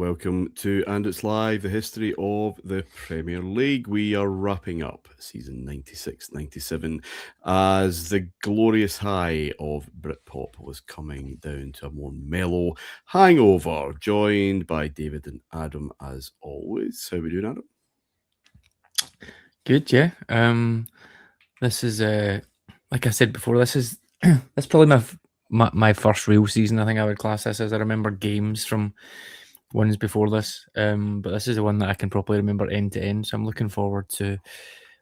welcome to And It's Live, the history of the Premier League. We are wrapping up season 96-97 as the glorious high of Britpop was coming down to a more mellow hangover, joined by David and Adam as always. How are we doing, Adam? Good, yeah. This is like I said before, this probably my first real season. I think I would class this as. I remember games from ones before this, but this is the one that I can properly remember end to end. So I'm looking forward to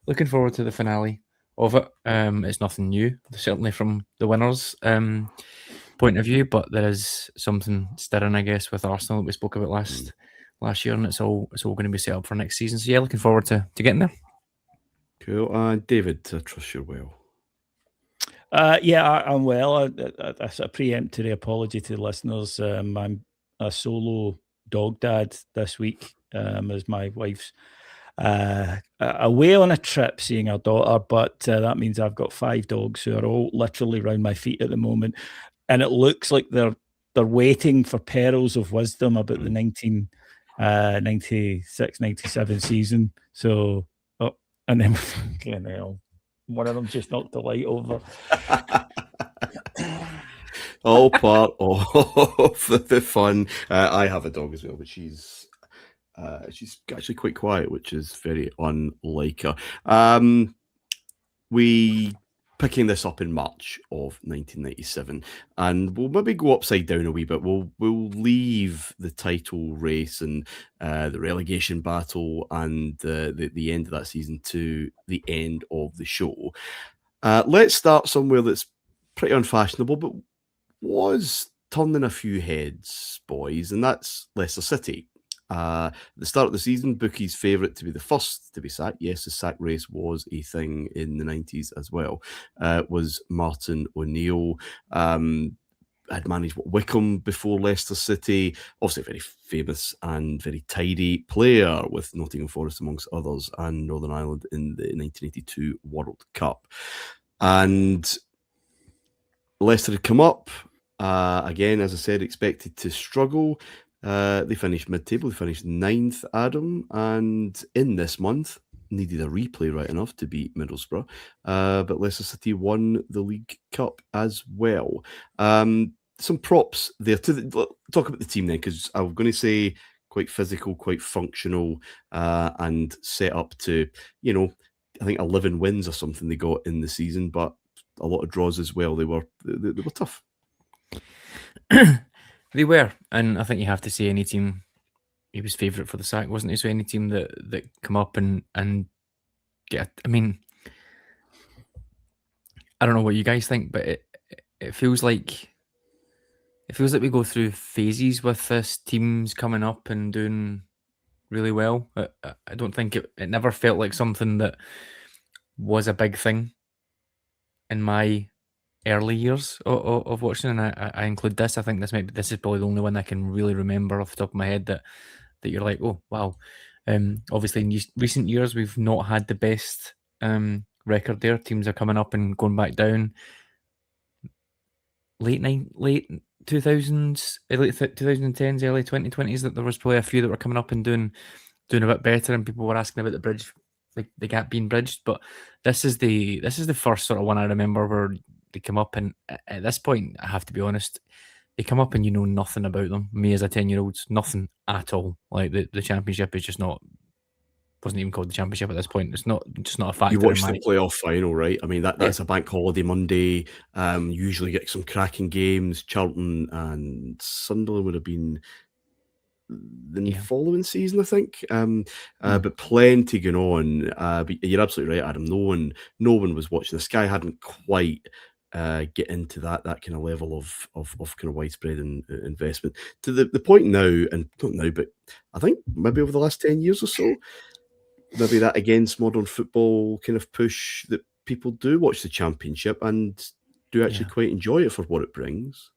the finale of it. It's nothing new, certainly from the winners' point of view, but there is something stirring, I guess, with Arsenal that we spoke about last year, and it's all going to be set up for next season. So yeah, looking forward to getting there. Cool. David, I trust you're well. Yeah, I'm well. That's a preemptory apology to the listeners. I'm a solo dog dad this week, as my wife's away on a trip seeing her daughter, but that means I've got 5 dogs who are all literally round my feet at the moment, and it looks like they're waiting for pearls of wisdom about the 1996-97 season. So, and then one of them just knocked the light over. All part of the fun. I have a dog as well, but she's actually quite quiet, which is very unlike her. We picking this up in March of 1997, and we'll maybe go upside down a wee bit. We'll leave the title race and the relegation battle and the end of that season to the end of the show. Let's start somewhere that's pretty unfashionable, but was turning a few heads, boys, and that's Leicester City. At the start of the season, bookies' favourite to be the first to be sacked. Yes, the sack race was a thing in the 90s as well. Was Martin O'Neill. Had managed Wycombe before Leicester City. Obviously, a very famous and very tidy player with Nottingham Forest amongst others, and Northern Ireland in the 1982 World Cup. And Leicester had come up. Again, as I said, expected to struggle. They finished mid-table. They finished 9th, Adam, and in this month needed a replay right enough to beat Middlesbrough, but Leicester City won the League Cup as well. Some props there. Talk about the team then, because I'm going to say quite physical, quite functional, and set up to, I think 11 wins or something they got in the season, but a lot of draws as well. They were tough. They were, and I think you have to say any team, he was favourite for the sack, wasn't he? So any team that come up and get, I mean, I don't know what you guys think, but it feels like we go through phases with this teams coming up and doing really well. I don't think it never felt like something that was a big thing in my early years of watching, and I include this. I think this is probably the only one I can really remember off the top of my head that you're like, oh wow. Obviously in recent years we've not had the best record there. Teams are coming up and going back down. Late 2000s, late 2010s, early 2020s, that there was probably a few that were coming up and doing a bit better, and people were asking about the bridge, like the gap being bridged. But this is the first sort of one I remember where they come up, and at this point, I have to be honest, they come up and you know nothing about them. Me as a 10-year-old, nothing at all. Like the championship is just not, wasn't even called the championship at this point. It's just not a factor. You watched the playoff final, right? I mean, that's a bank holiday Monday. Usually get some cracking games. Charlton and Sunderland would have been the following season, I think. But plenty going on. But you're absolutely right, Adam. No one was watching. The Sky hadn't quite get into that kind of level of kind of widespread investment to the point now, and not now, but I think maybe over the last 10 years or so, maybe that against modern football kind of push that people do watch the championship and do actually quite enjoy it for what it brings.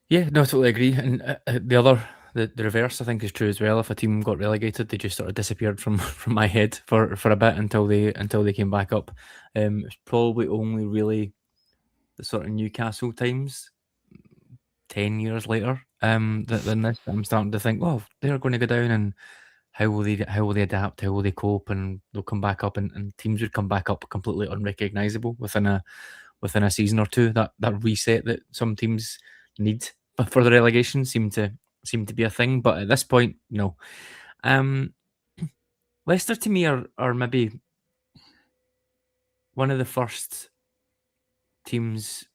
Yeah, no, I totally agree. And the reverse, I think, is true as well. If a team got relegated, they just sort of disappeared from my head for a bit until they came back up. It's probably only really the sort of Newcastle times 10 years later than this. I'm starting to think, well, they're going to go down, and how will they adapt? How will they cope? And they'll come back up, and teams would come back up completely unrecognisable within a season or two. That reset that some teams need for the relegation seemed to be a thing. But at this point, no. Leicester to me are maybe one of the first teams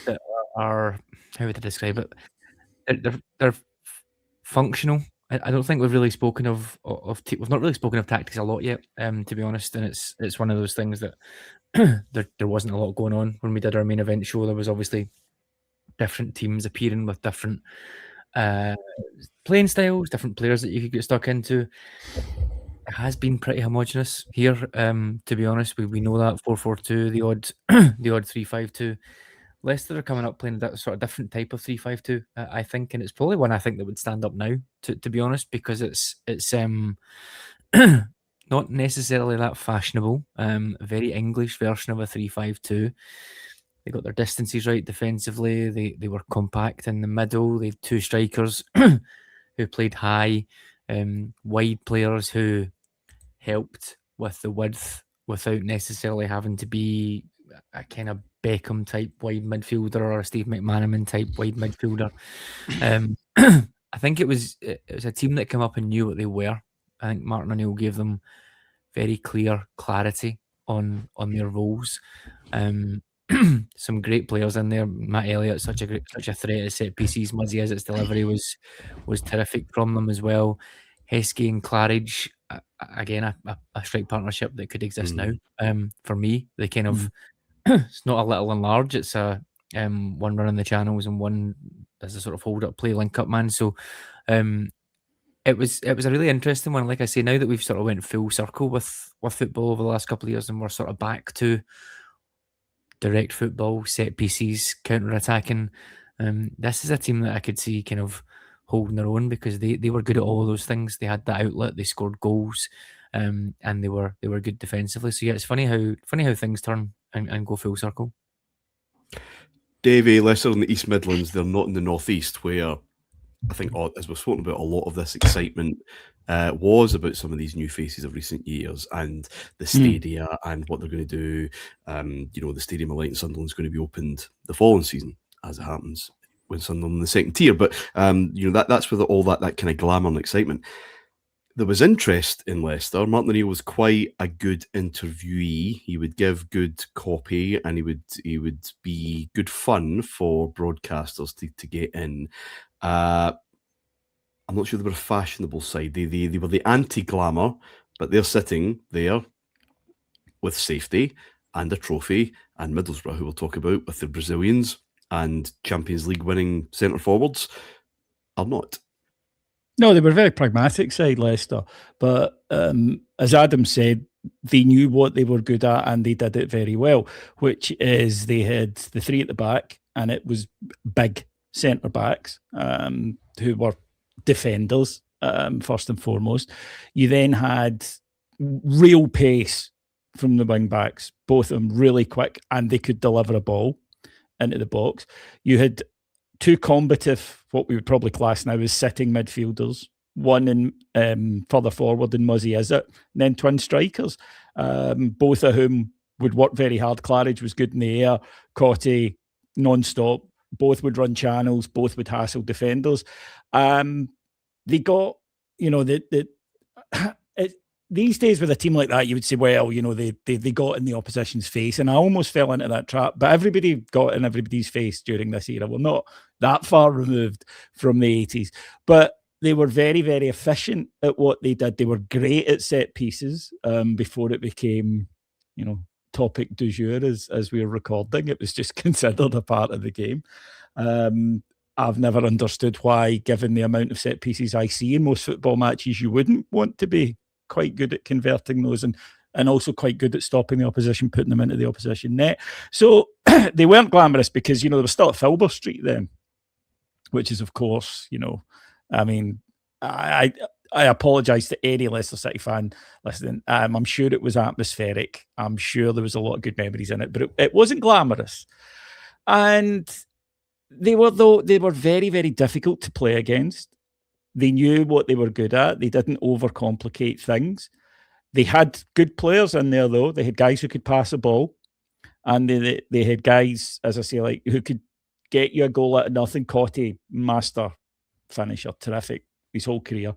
that are, how would I describe it? They're functional. I don't think we've really spoken of we've not really spoken of tactics a lot yet, to be honest. And it's one of those things that there wasn't a lot going on when we did our main event show. There was obviously different teams appearing with different playing styles, different players that you could get stuck into. It has been pretty homogenous here, to be honest. We know that 4-4-2, the odd 3-5-2. Leicester are coming up playing that sort of different type of 3-5-2, I think, and it's probably one I think that would stand up now, to be honest, because it's not necessarily that fashionable. A very English version of a 3-5-2. They got their distances right defensively. They were compact in the middle. They had two strikers who played high, wide players who helped with the width without necessarily having to be a kind of Beckham type wide midfielder or a Steve McManaman type wide midfielder. I think it was a team that came up and knew what they were. I think Martin O'Neill gave them very clear clarity on their roles. Some great players in there. Matt Elliott, such a threat at set pieces. Muzzy Izzet's delivery was terrific from them as well. Heskey and Claridge, again, a strike partnership that could exist now. For me, they kind of it's not a little and large. It's a one running the channels and one as a sort of hold up play link up man. So it was a really interesting one. Like I say, now that we've sort of went full circle with football over the last couple of years, and we're sort of back to direct football, set pieces, counter attacking. This is a team that I could see kind of holding their own because they were good at all of those things. They had the outlet, they scored goals, and they were good defensively. So yeah, it's funny how things turn and go full circle. Davey, Leicester in the East Midlands, they're not in the North East, where I think, as we've spoken about, a lot of this excitement was about some of these new faces of recent years and the stadia and what they're going to do. The Stadium of Light in Sunderland is going to be opened the following season, as it happens, when Sunderland in the second tier. But that's where all that kind of glamour and excitement. There was interest in Leicester. Martin O'Neill was quite a good interviewee. He would give good copy, and he would be good fun for broadcasters to get in. I'm not sure they were a fashionable side. They were the anti-glamour, but they're sitting there with safety and a trophy, and Middlesbrough, who we'll talk about, with the Brazilians and Champions League winning centre forwards, are not. No, they were a very pragmatic side, Leicester. But as Adam said, they knew what they were good at and they did it very well, which is they had the three at the back, and it was big centre-backs who were defenders, first and foremost. You then had real pace from the wing-backs, both of them really quick, and they could deliver a ball into the box. You had two combative, what we would probably class now as sitting midfielders, one in further forward in Muzzy Izzet, and then twin strikers, both of whom would work very hard. Claridge was good in the air, Cotty non-stop, both would run channels, both would hassle defenders. They got, these days with a team like that, you would say, well, they got in the opposition's face, and I almost fell into that trap. But everybody got in everybody's face during this era. We're not that far removed from the 80s, but they were very, very efficient at what they did. They were great at set pieces before it became, topic du jour as we were recording. It was just considered a part of the game. I've never understood why, given the amount of set pieces I see in most football matches, you wouldn't want to be quite good at converting those and also quite good at stopping the opposition, putting them into the opposition net. So they weren't glamorous because, they were still at Filbert Street then, which is, of course, I apologise to any Leicester City fan listening. I'm sure it was atmospheric. I'm sure there was a lot of good memories in it, but it wasn't glamorous. And they were very, very difficult to play against. They knew what they were good at. They didn't overcomplicate things. They had good players in there, though. They had guys who could pass a ball, and they had guys, as I say, like who could get you a goal out of nothing. Cottee, master finisher, terrific his whole career.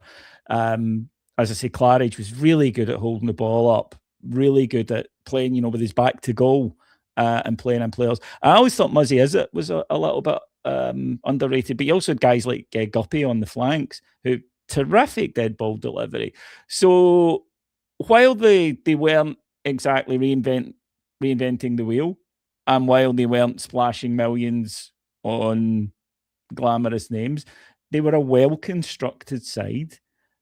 As I say, Claridge was really good at holding the ball up, really good at playing, with his back to goal and playing in players. I always thought Muzzy Izzet was a little bit underrated, but you also had guys like Guppy on the flanks who terrific dead ball delivery. So while they weren't exactly reinventing the wheel, and while they weren't splashing millions on glamorous names, they were a well-constructed side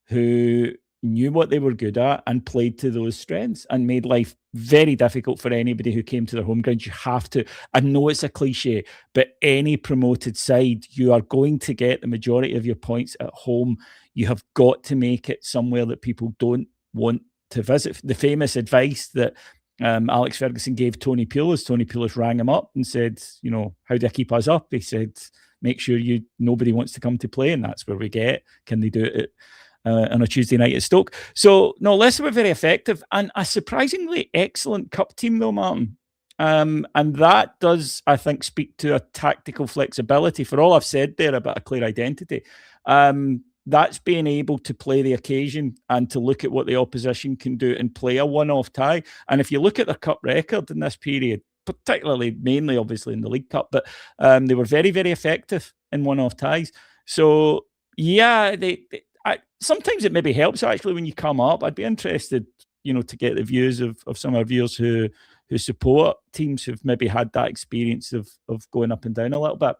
who knew what they were good at and played to those strengths and made life very difficult for anybody who came to their home ground. You have to, I know it's a cliche, but any promoted side, you are going to get the majority of your points at home. You have got to make it somewhere that people don't want to visit. The famous advice that Alex Ferguson gave Tony Pulis rang him up and said, how do I keep us up? He said, make sure nobody wants to come to play, and that's where we get. Can they do it on a Tuesday night at Stoke? So, no, Leicester were very effective and a surprisingly excellent cup team, though, Martin. And that does, I think, speak to a tactical flexibility. For all I've said there about a clear identity, that's being able to play the occasion and to look at what the opposition can do and play a one-off tie. And if you look at their cup record in this period, particularly, mainly, obviously, in the League Cup, but they were very, very effective in one-off ties. So, yeah, sometimes it maybe helps, actually, when you come up. I'd be interested, to get the views of some of our viewers who support teams who've maybe had that experience of going up and down a little bit.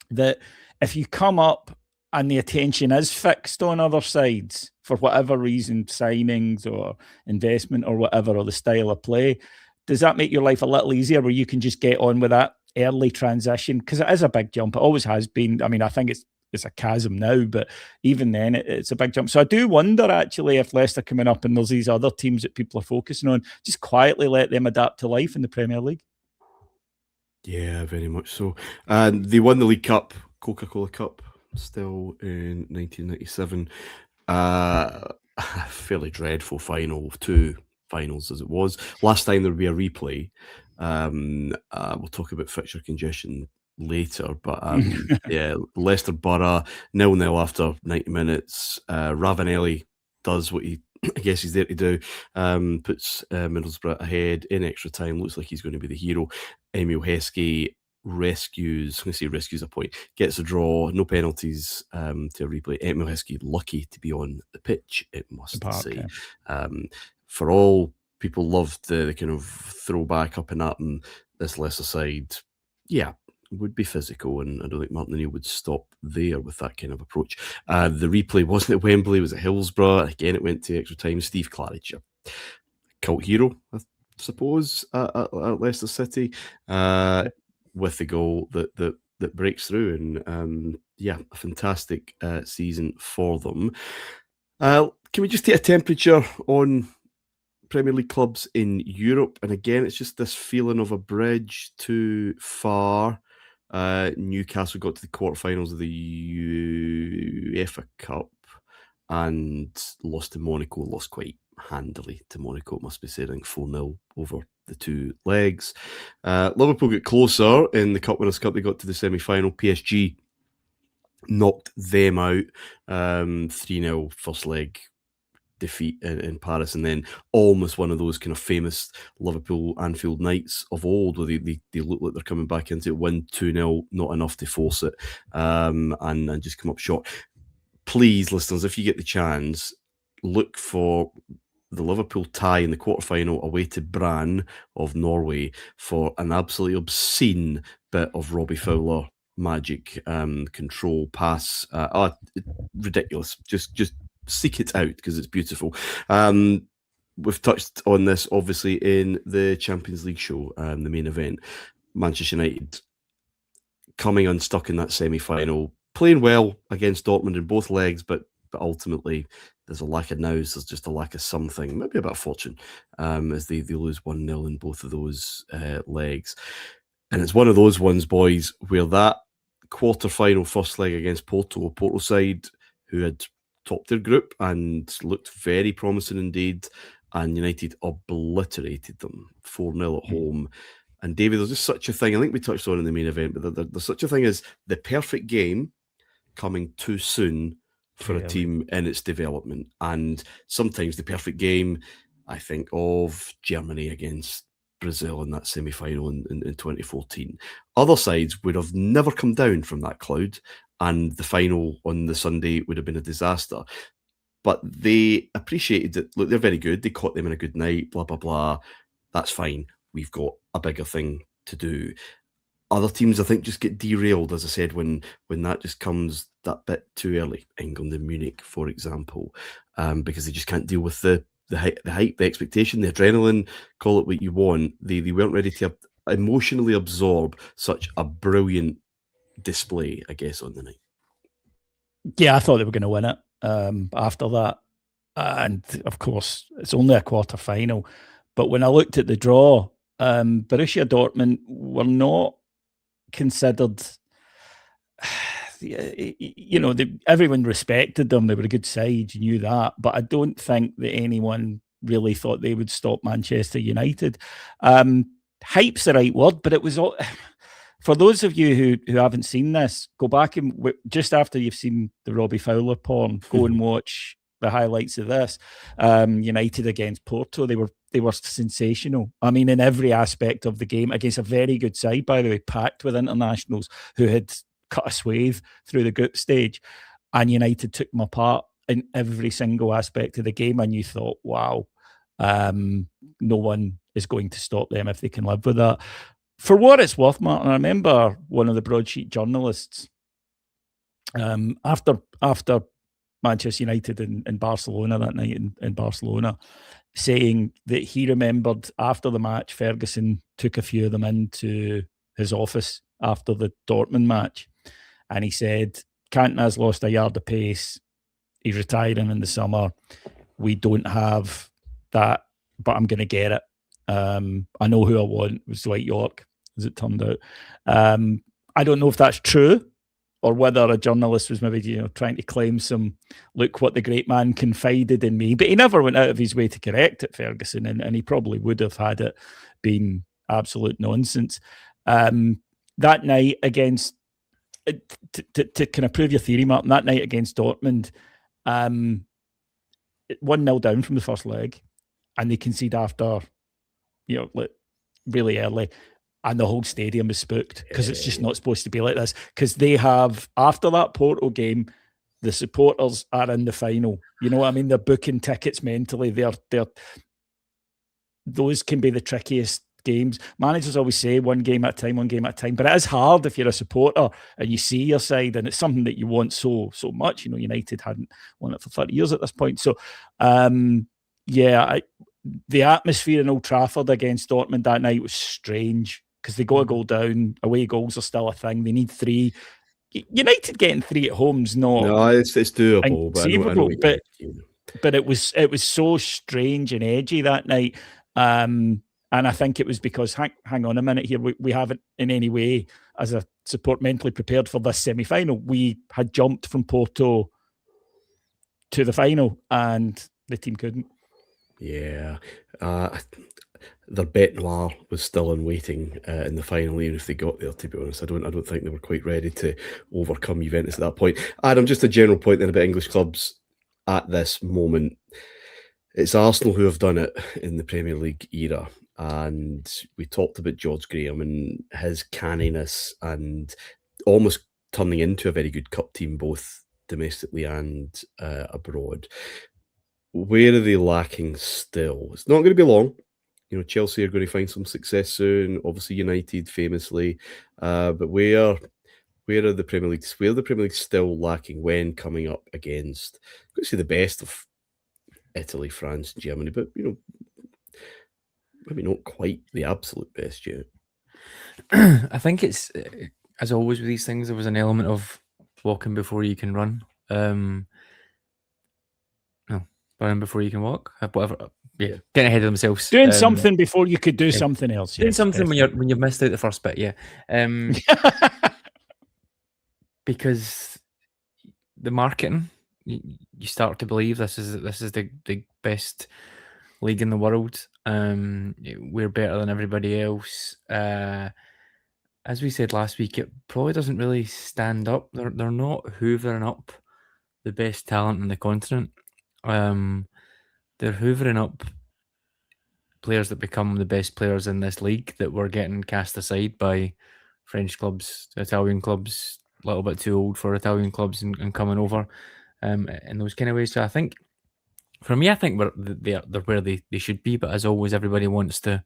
That if you come up and the attention is fixed on other sides for whatever reason, signings or investment or whatever, or the style of play, does that make your life a little easier where you can just get on with that early transition? Because it is a big jump. It always has been. I mean, I think it's a chasm now, but even then it's a big jump. So I do wonder, actually, if Leicester coming up and there's these other teams that people are focusing on, just quietly let them adapt to life in the Premier League. Yeah, very much so. And they won the League Cup, Coca-Cola Cup, still in 1997. A fairly dreadful final of two finals as it was. Last time there would be a replay. We'll talk about fixture congestion later, but yeah, Leicester Borough 0-0 after 90 minutes. Ravanelli does what I guess he's there to do. Puts Middlesbrough ahead in extra time. Looks like he's going to be the hero. Emil Heskey rescues a point, gets a draw, no penalties to a replay. Emil Heskey lucky to be on the pitch, it must say. Yeah. For all people loved the kind of throwback up and at, and this Leicester side, yeah, would be physical, and I don't think Martin O'Neill would stop there with that kind of approach. The replay wasn't at Wembley, it was at Hillsborough. Again, it went to extra time. Steve Claridge, cult hero, I suppose, at Leicester City, with the goal that breaks through, and yeah, a fantastic season for them. Can we just take a temperature on Premier League clubs in Europe? And again, it's just this feeling of a bridge too far. Newcastle got to the quarterfinals of the UEFA Cup and lost to Monaco, lost quite handily to Monaco, it must be said. I think 4-0 over the two legs. Liverpool got closer in the Cup Winners' Cup. They got to the semi-final. PSG knocked them out. 3-0 first leg defeat in Paris, and then almost one of those kind of famous Liverpool Anfield nights of old, where they look like they're coming back into it, win 2-0, not enough to force it, and just come up short. Please, listeners, if you get the chance, look for the Liverpool tie in the quarterfinal away to Brann of Norway for an absolutely obscene bit of Robbie Fowler magic, control pass, ridiculous. Just seek it out because it's beautiful. We've touched on this obviously in the Champions League show, the main event. Manchester United coming unstuck in that semi-final, playing well against Dortmund in both legs, but ultimately there's a lack of nous, there's just a lack of something, maybe a bit of fortune, as they lose 1-0 in both of those legs. And it's one of those ones, boys, where that quarter-final first leg against Porto, a Porto side who had topped their group and looked very promising indeed, and United obliterated them 4-0 at home. And David, there's just such a thing, I think we touched on in the main event, but there's such a thing as the perfect game coming too soon for a team in its development. And sometimes the perfect game, I think of Germany against Brazil in that semi-final in 2014. Other sides would have never come down from that cloud, and the final on the Sunday would have been a disaster. But they appreciated that, look, they're very good. They caught them in a good night, blah, blah, blah. That's fine. We've got a bigger thing to do. Other teams, I think, just get derailed, as I said, when that just comes that bit too early. England and Munich, for example, because they just can't deal with the hype, the expectation, the adrenaline, call it what you want. They weren't ready to emotionally absorb such a brilliant display, I guess, on the night. Yeah, I thought they were going to win it after that. And, of course, it's only a quarter-final. But when I looked at the draw, Borussia Dortmund were not considered, everyone respected them. They were a good side, you knew that. But I don't think that anyone really thought they would stop Manchester United. Hype's the right word, but it was all... For those of you who haven't seen this, go back and just after you've seen the Robbie Fowler porn, go and watch the highlights of this. United against Porto, they were sensational. I mean, in every aspect of the game, against a very good side, by the way, packed with internationals who had cut a swathe through the group stage, and United took them apart in every single aspect of the game. And you thought, wow, no one is going to stop them if they can live with that. For what it's worth, Martin, I remember one of the broadsheet journalists after Manchester United in Barcelona that night in Barcelona, saying that he remembered after the match, Ferguson took a few of them into his office after the Dortmund match, and he said, Cantona's lost a yard of pace. He's retiring in the summer. We don't have that, but I'm going to get it. I know who I want. It was Dwight York, as it turned out. I don't know if that's true or whether a journalist was maybe trying to claim some, look what the great man confided in me. But he never went out of his way to correct it, Ferguson, and he probably would have had it been absolute nonsense. That night against, to kind of prove your theory, Martin, that night against Dortmund, 1-0 down from the first leg, and they concede after... really early, and the whole stadium is spooked because it's just not supposed to be like this. Because they have, after that Porto game, the supporters are in the final. You know what I mean? They're booking tickets mentally. Those can be the trickiest games. Managers always say one game at a time, but it is hard if you're a supporter and you see your side, and it's something that you want so much. United hadn't won it for 30 years at this point. So, the atmosphere in Old Trafford against Dortmund that night was strange because they got a goal down. Away goals are still a thing. They need 3. United getting 3 at home's not. No, it's doable, but it was so strange and edgy that night. And I think it was because hang on a minute here, we haven't in any way as a support mentally prepared for this semi-final. We had jumped from Porto to the final, and the team couldn't. Yeah, their bête noire was still in waiting in the final, even if they got there. To be honest, I don't think they were quite ready to overcome Juventus at that point. Adam, just a general point then about English clubs at this moment. It's Arsenal who have done it in the Premier League era, and we talked about George Graham and his canniness and almost turning into a very good cup team, both domestically and abroad. Where are they lacking still? It's not going to be long. Chelsea are going to find some success soon. Obviously, United famously. But where are the Premier League? Where are the Premier League still lacking when coming up against, I'm going to say, the best of Italy, France, Germany, but maybe not quite the absolute best yet. I think it's, as always with these things, there was an element of walking before you can run. Running before you can walk, whatever. Yeah, getting ahead of themselves. Doing something before you could do something else. Doing something when you've missed out the first bit. Yeah. because the marketing, you start to believe this is the best league in the world. We're better than everybody else. As we said last week, it probably doesn't really stand up. They're not hoovering up the best talent in the continent. They're hoovering up players that become the best players in this league that were getting cast aside by French clubs, Italian clubs, a little bit too old for Italian clubs and coming over in those kind of ways. So I think, for me, I think they're where they should be. But as always, everybody wants to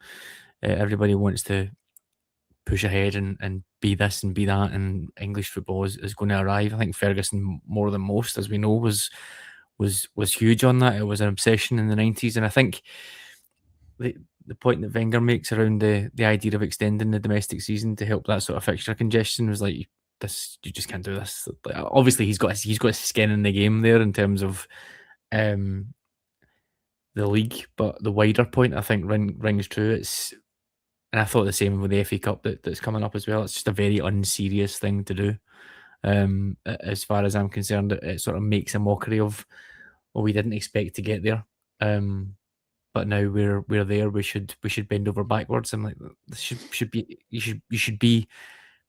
push ahead and be this and be that, and English football is going to arrive. I think Ferguson, more than most, as we know, was huge on that. It was an obsession in the 90s, and I think the point that Wenger makes around the idea of extending the domestic season to help that sort of fixture congestion was like, this, you just can't do this. Like, obviously, he's got his skin in the game there in terms of the league, but the wider point I think rings true. And I thought the same with the FA Cup that's coming up as well. It's just a very unserious thing to do. As far as I'm concerned, it sort of makes a mockery of, well, we didn't expect to get there, but now we're there. We should bend over backwards. I'm like, this should be you should be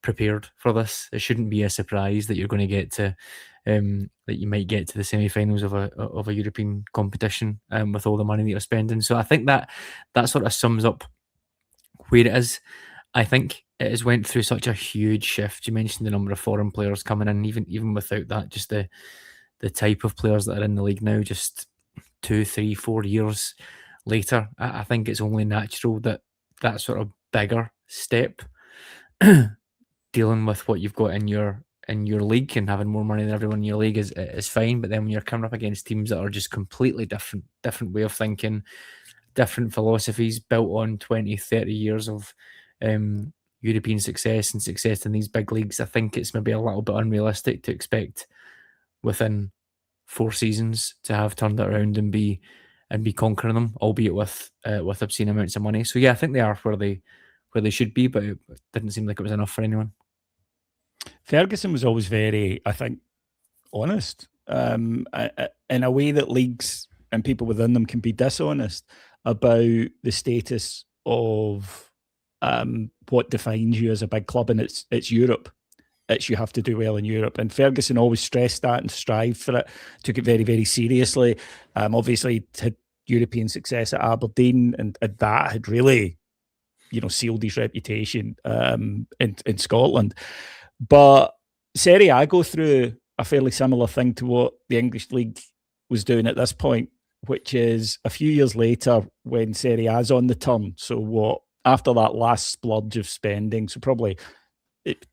prepared for this. It shouldn't be a surprise that you're going to get to that you might get to the semi-finals of a European competition with all the money that you're spending. So I think that sort of sums up where it is. I think it has went through such a huge shift. You mentioned the number of foreign players coming in, even without that, just the type of players that are in the league now, just 2, 3, 4 years later. I think it's only natural that sort of bigger step, dealing with what you've got in your league and having more money than everyone in your league is fine. But then when you're coming up against teams that are just completely different way of thinking, different philosophies built on 20, 30 years of European success and success in these big leagues, I think it's maybe a little bit unrealistic to expect within 4 seasons to have turned it around and be conquering them, albeit with obscene amounts of money. So yeah, I think they are where they should be, but it didn't seem like it was enough for anyone. Ferguson was always very, I think, honest in a way that leagues and people within them can be dishonest about the status of what defines you as a big club, and it's Europe. It's you have to do well in Europe, and Ferguson always stressed that and strived for it. Took it very, very seriously. Obviously, had European success at Aberdeen, and that had really, sealed his reputation in Scotland. But Serie A go through a fairly similar thing to what the English league was doing at this point, which is a few years later when Serie A's on the turn. So after that last splurge of spending, so probably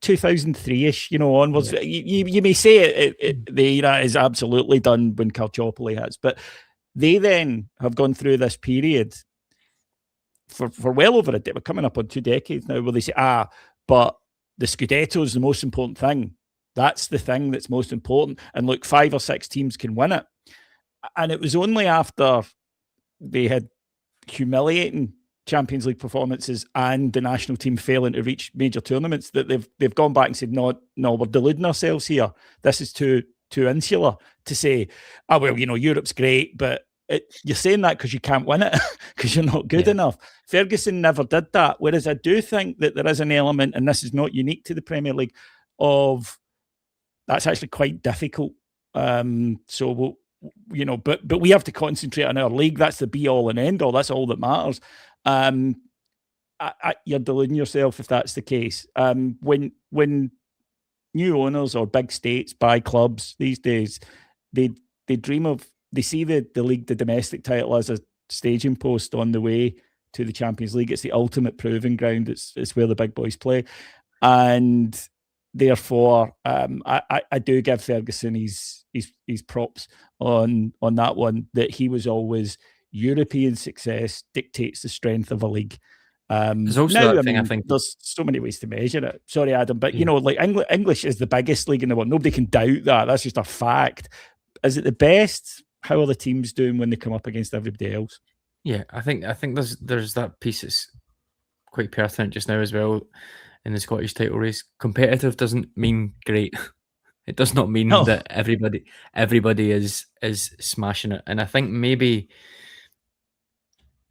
2003-ish, onwards. Yeah. You may say the era is absolutely done when Calciopoli hits, but they then have gone through this period for well over a decade. We're coming up on 2 decades now, where they say, but the Scudetto is the most important thing. That's the thing that's most important. And look, 5 or 6 teams can win it. And it was only after they had humiliating Champions League performances and the national team failing to reach major tournaments that they've gone back and said, no, we're deluding ourselves here. This is too insular to say, Europe's great, but you're saying that because you can't win it, because you're not good enough. Ferguson never did that. Whereas I do think that there is an element, and this is not unique to the Premier League, of that's actually quite difficult. So but we have to concentrate on our league. That's the be all and end all. That's all that matters. You're deluding yourself if that's the case. When new owners or big states buy clubs these days, they dream of, they see the league, the domestic title, as a staging post on the way to the Champions League. It's the ultimate proving ground. It's where the big boys play, and therefore, I do give Ferguson his props on that one, that he was always European success dictates the strength of a league. There's also that thing, I think there's so many ways to measure it. Sorry, Adam, but English is the biggest league in the world. Nobody can doubt that. That's just a fact. Is it the best? How are the teams doing when they come up against everybody else? Yeah, I think there's that piece that's quite pertinent just now as well in the Scottish title race. Competitive doesn't mean great. It does not mean No. that everybody is smashing it. And I think maybe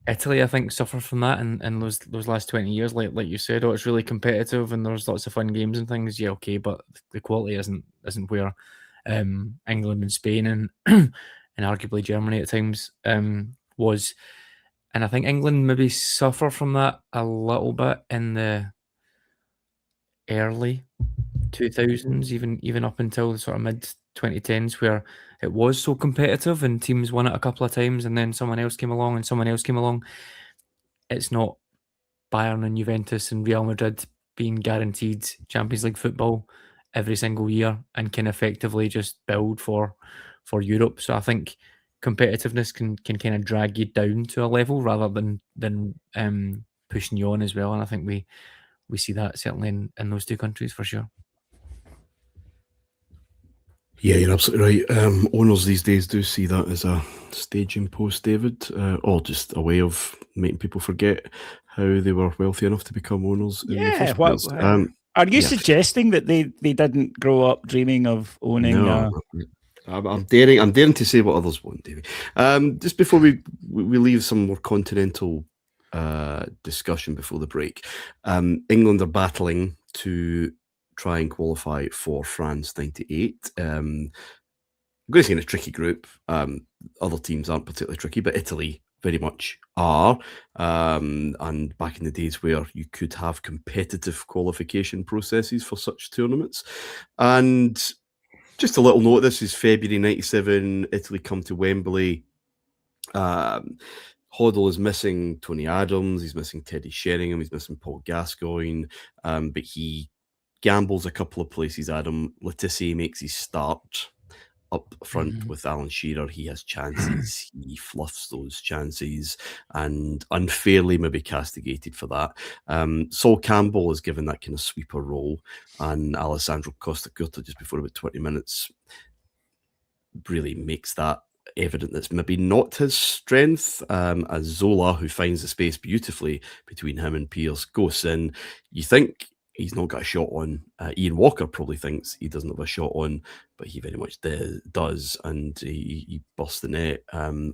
Italy, suffer from that in those last 20 years. Like you said, it's really competitive and there's lots of fun games and things. Yeah, okay, but the quality isn't where England and Spain and and arguably Germany at times was. And I think England maybe suffer from that a little bit in the early 2000s, even up until the sort of mid 2010s, where it was so competitive and teams won it a couple of times and then someone else came along and someone else came along. It's not Bayern and Juventus and Real Madrid being guaranteed Champions League football every single year and can effectively just build for Europe. So I think competitiveness can kind of drag you down to a level rather than pushing you on as well. And I think we see that certainly in those two countries for sure. Yeah, you're absolutely right. Owners these days do see that as a staging post, David, or just a way of making people forget how they were wealthy enough to become owners in the first place. Are you suggesting that they didn't grow up dreaming of owning? No, I'm daring to say what others won't, David. Just before we leave some more continental discussion before the break, England are battling to try and qualify for France 98. I'm going to say in a tricky group. Other teams aren't particularly tricky, but Italy very much are. And back in the days where you could have competitive qualification processes for such tournaments. And just a little note, this is February 97. Italy come to Wembley. Hoddle is missing Tony Adams. He's missing Teddy Sheringham. He's missing Paul Gascoigne. But he gambles a couple of places. Adam Letizia makes his start up front with Alan Shearer. He has chances. He fluffs those chances and unfairly maybe castigated for that. Sol Campbell is given that kind of sweeper role, and Alessandro Costa Curta just before about 20 minutes really makes that evident that's maybe not his strength, as Zola, who finds the space beautifully between him and Pearce, goes in. You think he's not got a shot on. Ian Walker probably thinks he doesn't have a shot on, but he very much does, and he busts the net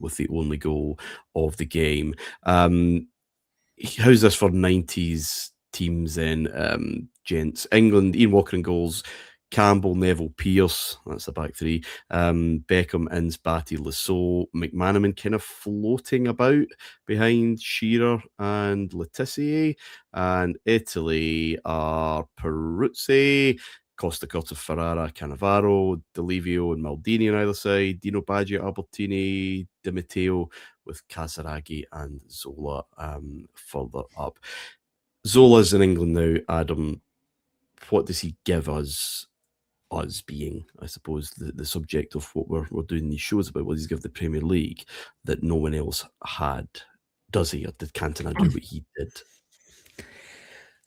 with the only goal of the game. How's this for 90s teams then, gents? England, Ian Walker in goals, Campbell, Neville, Pearce, that's the back three. Beckham, Ince, Batty, Lasso, McManaman kind of floating about behind Shearer and Letizia. And Italy are Peruzzi, Costa Curta, Ferrara, Cannavaro, Delivio and Maldini on either side, Dino Baggio, Albertini, Di Matteo with Casaraghi and Zola further up. Zola's in England now, Adam. What does he give us being, I suppose, the subject of what we're doing these shows about? What does he give the Premier League that no one else had? Does he, or did Cantona do what he did? I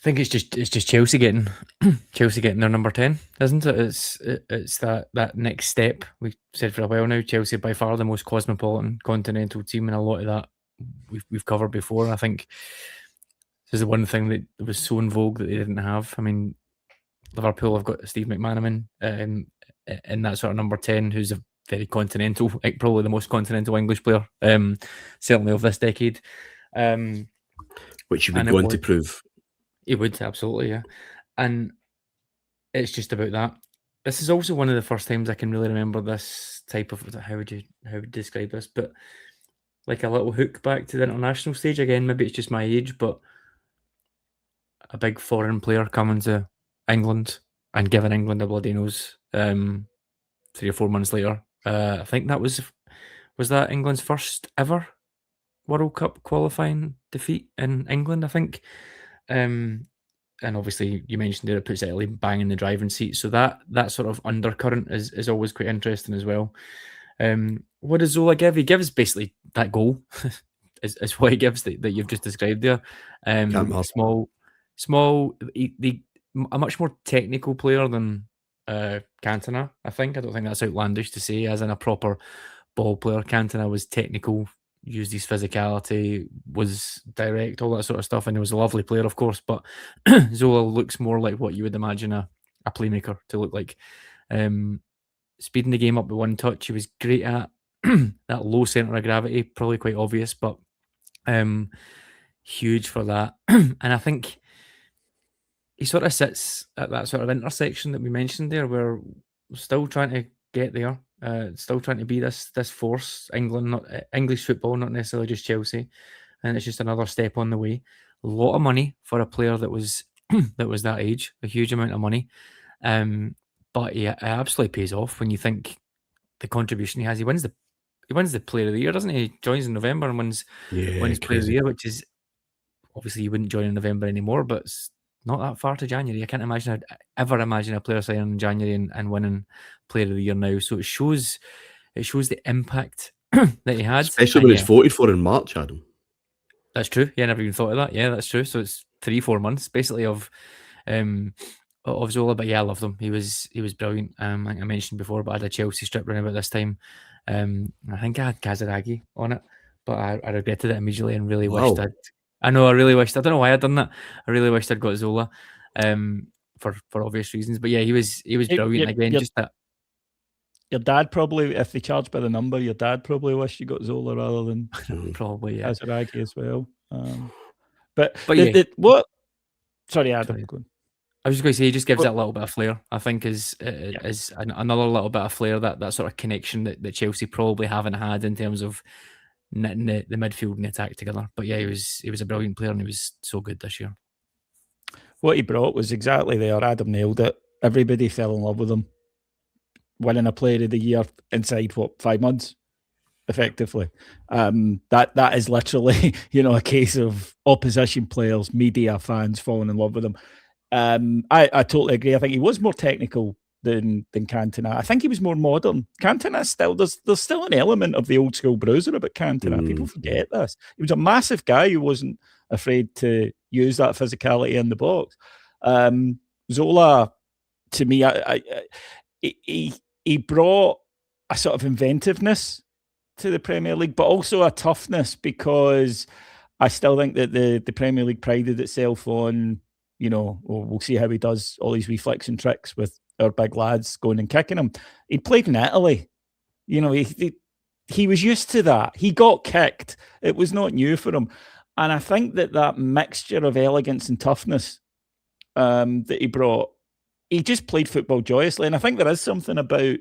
think it's just Chelsea getting their number 10, isn't it? It's that next step. We've said for a while now, Chelsea by far the most cosmopolitan continental team, and a lot of that we've covered before. And I think this is the one thing that was so in vogue that they didn't have. I mean, Liverpool have got Steve McManaman in that sort of number 10, who's a very continental, probably the most continental English player, certainly of this decade. Which you've been going to prove. He would, absolutely, yeah. And it's just about that. This is also one of the first times I can really remember this type of, how would you describe this? But like a little hook back to the international stage again. Maybe it's just my age, but a big foreign player coming to England and giving England a bloody nose 3 or 4 months later. I think that was that England's first ever World Cup qualifying defeat in England, I think. And obviously you mentioned there, it puts Italy bang in the driving seat. So that sort of undercurrent is always quite interesting as well. What does Zola give? He gives basically that goal is what he gives that you've just described there. Small, a much more technical player than Cantona, I think. I don't think that's outlandish to say, as in a proper ball player. Cantona was technical, used his physicality, was direct, all that sort of stuff, and he was a lovely player, of course, but Zola looks more like what you would imagine a playmaker to look like. Speeding the game up with one touch, he was great at. That low centre of gravity, probably quite obvious, but huge for that. And I think he sort of sits at that sort of intersection that we mentioned there, where we're still trying to get there, still trying to be this force, English football, not necessarily just Chelsea, and it's just another step on the way. A lot of money for a player that was that age, a huge amount of money, but yeah, it absolutely pays off when you think the contribution he has. He wins the Player of the Year, doesn't he? He joins in November and wins Player of the Year, which is obviously you wouldn't join in November anymore, but it's not that far to January. I can't ever imagine a player signing in January and winning Player of the Year now. So it shows the impact that he had, especially when he's voted for in March, Adam. That's true. Yeah, I never even thought of that. Yeah, that's true. So it's 3-4 months basically of Zola. But yeah, I loved him. He was brilliant. Like I mentioned before, but I had a Chelsea strip round about this time. I think I had Kazaragi on it, but I regretted it immediately and really wished I really wished. I don't know why I'd done that. I really wished I'd got Zola, for obvious reasons. But yeah, he was brilliant again. Just that. Your dad probably, if they charge by the number, your dad probably wished you got Zola rather than probably Kazaragi as well. But yeah. What? Sorry, Adam. Sorry. I was just going to say, he just gives that little bit of flair. I think is another little bit of flair, that sort of connection that Chelsea probably haven't had in terms of knitting the midfield and the attack together. But yeah, he was a brilliant player and he was so good this year. What he brought was exactly there. Adam nailed it. Everybody fell in love with him. Winning a Player of the Year inside 5 months, effectively. That is literally, a case of opposition players, media, fans falling in love with him. I totally agree. I think he was more technical than Cantona. I think he was more modern. Cantona there's still an element of the old school bruiser about Cantona. People forget this. He was a massive guy who wasn't afraid to use that physicality in the box. Zola, to me, he brought a sort of inventiveness to the Premier League, but also a toughness, because I still think that the Premier League prided itself on, we'll see how he does all these wee flicks and tricks with our big lads going and kicking him. He played in Italy. He was used to that. He got kicked. It was not new for him. And I think that mixture of elegance and toughness that he brought, he just played football joyously. And I think there is something about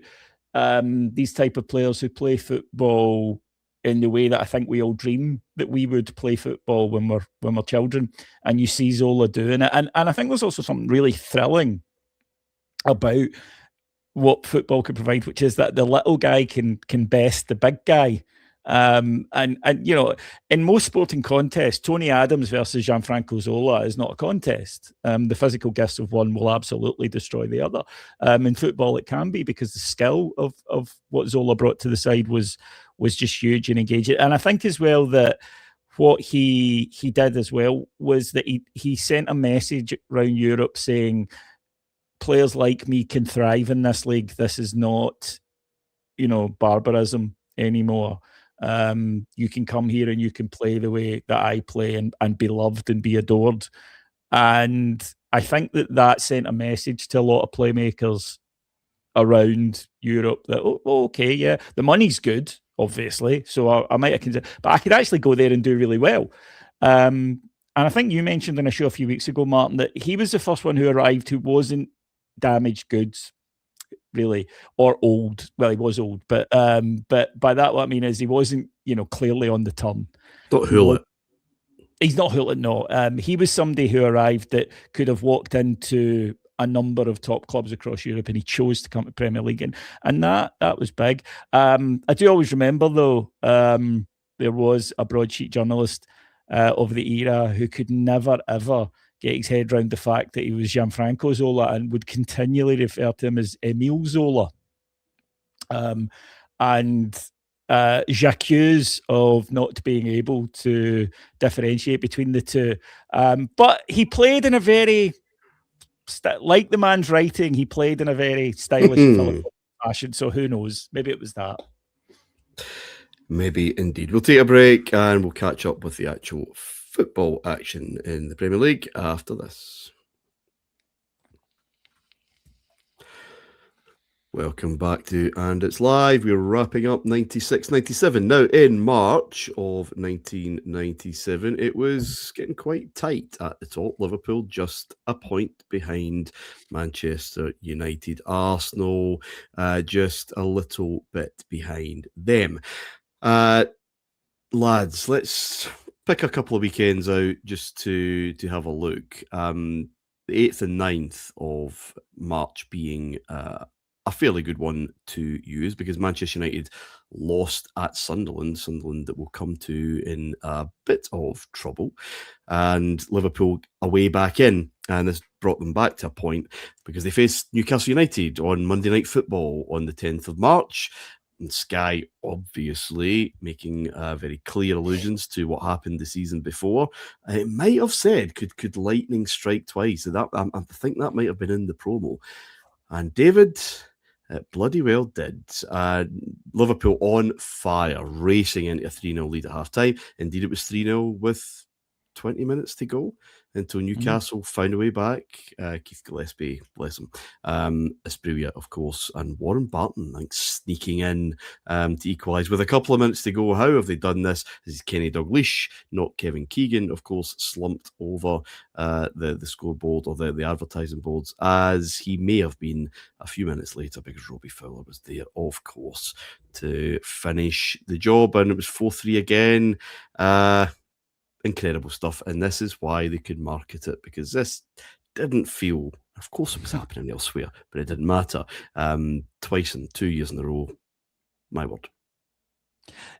these type of players who play football in the way that I think we all dream that we would play football when we're children. And you see Zola doing it. And I think there's also something really thrilling about what football can provide, which is that the little guy can best the big guy. And in most sporting contests, Tony Adams versus Gianfranco Zola is not a contest. The physical gifts of one will absolutely destroy the other. In football, it can be, because the skill of what Zola brought to the side was just huge and engaging. And I think as well that what he did as well was that he sent a message around Europe saying, players like me can thrive in this league. This is not, barbarism anymore. You can come here and you can play the way that I play and be loved and be adored. And I think that sent a message to a lot of playmakers around Europe that, okay, yeah, the money's good, obviously. So I might have considered, but I could actually go there and do really well. And I think you mentioned in a show a few weeks ago, Martin, that he was the first one who arrived who wasn't damaged goods, really, or old. Well, he was old, but by that what I mean is he wasn't, clearly on the turn. Not Hullet. He's not Hullet, no. He was somebody who arrived that could have walked into a number of top clubs across Europe, and he chose to come to Premier League, and that was big. I do always remember though, there was a broadsheet journalist of the era who could never ever get his head around the fact that he was Gianfranco Zola and would continually refer to him as Emile Zola. And j'accuse of not being able to differentiate between the two. But he played in a very, like the man's writing, he played in a very stylish fashion. So who knows? Maybe it was that. Maybe indeed. We'll take a break and we'll catch up with the actual football action in the Premier League after this. Welcome back to And It's Live. We're wrapping up 96-97. Now, in March of 1997, it was getting quite tight at the top. Liverpool just a point behind Manchester United. Arsenal just a little bit behind them. Lads, let's pick a couple of weekends out just to have a look. The 8th and 9th of March being a fairly good one to use because Manchester United lost at Sunderland that will come to in a bit of trouble, and Liverpool away back in, and this brought them back to a point because they faced Newcastle United on Monday Night Football on the 10th of March, and Sky obviously making very clear allusions to what happened the season before. It might have said, could lightning strike twice? That I think that might have been in the promo. And David, it bloody well did. Liverpool on fire, racing into a 3-0 lead at half-time. Indeed, it was 3-0 with 20 minutes to go until Newcastle found a way back. Keith Gillespie, bless him. Asprilla, of course, and Warren Barton, like, sneaking in to equalise with a couple of minutes to go. How have they done this? This is Kenny Dalglish, not Kevin Keegan, of course, slumped over the scoreboard or the advertising boards, as he may have been a few minutes later because Robbie Fowler was there, of course, to finish the job. And it was 4-3 again. Incredible stuff, and this is why they could market it, because this didn't feel, of course it was happening elsewhere, but it didn't matter. Twice in 2 years in a row, my word.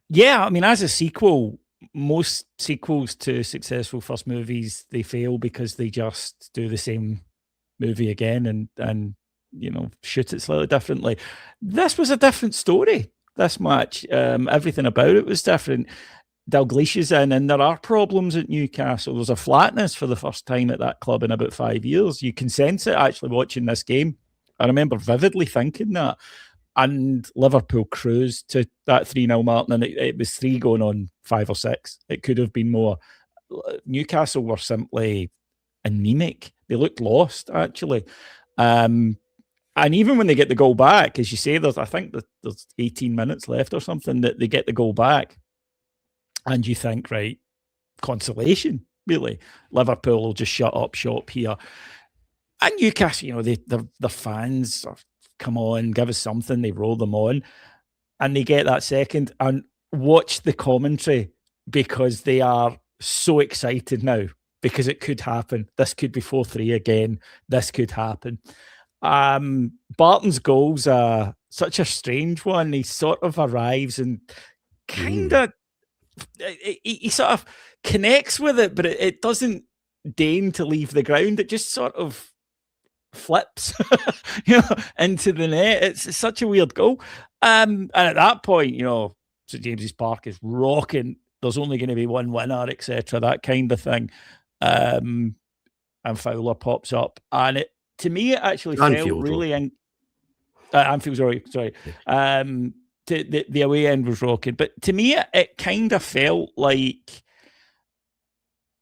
Yeah, I mean, as a sequel, most sequels to successful first movies, they fail because they just do the same movie again and you know, shoot it slightly differently. This was a different story, this match. Everything about it was different. Dalglish is in, and there are problems at Newcastle. There's a flatness for the first time at that club in about 5 years. You can sense it actually watching this game. I remember vividly thinking that. And Liverpool cruised to that 3-0 mark, and it was 3 going on 5 or 6. It could have been more. Newcastle were simply anemic. They looked lost, actually. And even when they get the goal back, as you say, I think there's 18 minutes left or something, that they get the goal back. And you think, right, consolation, really. Liverpool will just shut up shop here. And Newcastle, you know, their fans are, come on, give us something. They roll them on. And they get that second. And watch the commentary, because they are so excited now, because it could happen. This could be 4-3 again. This could happen. Barton's goal's such a strange one. He sort of arrives and kind of... He sort of connects with it, but it doesn't deign to leave the ground. It just sort of flips into the net. It's such a weird goal. And at that point, you know, St James's Park is rocking. There's only going to be one winner, etc., that kind of thing. And Fowler pops up. And to me, it actually Anfield, felt really... Anfield, sorry. The away end was rocking, but to me, it kind of felt like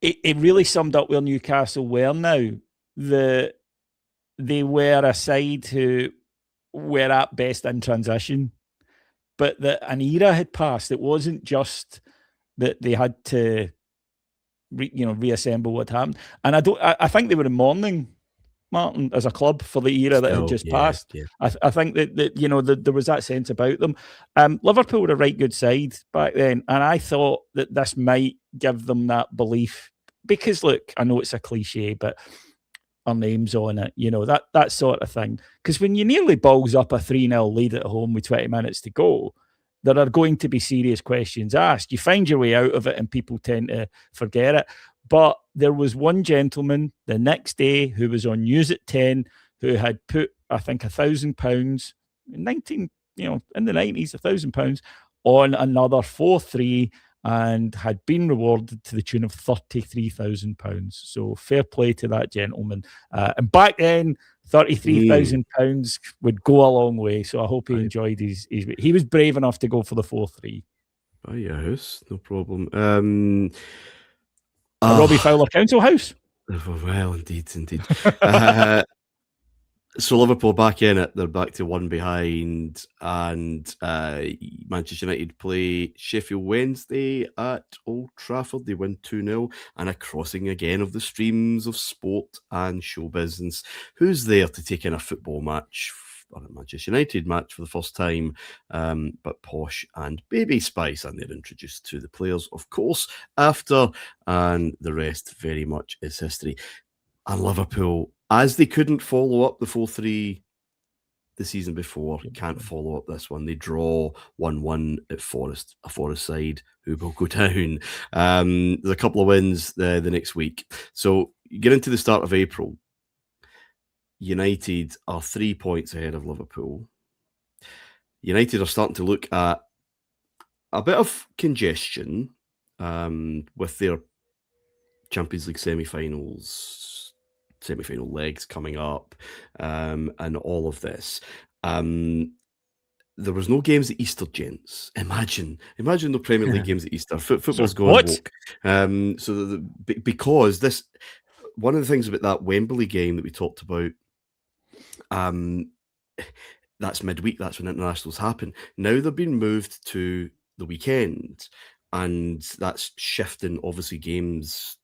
it really summed up where Newcastle were now. They were a side who were at best in transition, but that an era had passed. It wasn't just that they had to, reassemble what happened. And I think they were in mourning, Martin, as a club, for the era that had just passed. Yeah. I think that there was that sense about them. Liverpool were a right good side back then, and I thought that this might give them that belief, because look, I know it's a cliche, but our name's on it, that sort of thing. Because when you nearly balls up a 3-0 lead at home with 20 minutes to go, there are going to be serious questions asked. You find your way out of it and people tend to forget it. But there was one gentleman the next day who was on News at 10 who had put, I think, £1,000 in the 90s, £1,000 on another 4-3 and had been rewarded to the tune of £33,000. So fair play to that gentleman. And back then, £33,000 would go a long way. So I hope he enjoyed his. He was brave enough to go for the 4-3. Oh, yes, no problem. Robbie Fowler Council House. Well, indeed. So Liverpool back in it. They're back to 1 behind, and Manchester United play Sheffield Wednesday at Old Trafford. They win 2-0, and a crossing again of the streams of sport and show business. Who's there to take in a football match, or a Manchester United match for the first time, but Posh and Baby Spice, and they're introduced to the players, of course, after, and the rest very much is history. And Liverpool, as they couldn't follow up the 4-3 the season before, can't follow up this one. They draw 1-1 at Forest, a Forest side who will go down. There's a couple of wins the next week. So you get into the start of April. United are 3 points ahead of Liverpool. United are starting to look at a bit of congestion with their Champions League semi-final legs coming up, and all of this. There was no games at Easter, gents. Imagine no Premier League games at Easter. Football's going woke. Because this, one of the things about that Wembley game that we talked about, that's midweek. That's when internationals happen. Now they're being moved to the weekend, and that's shifting obviously games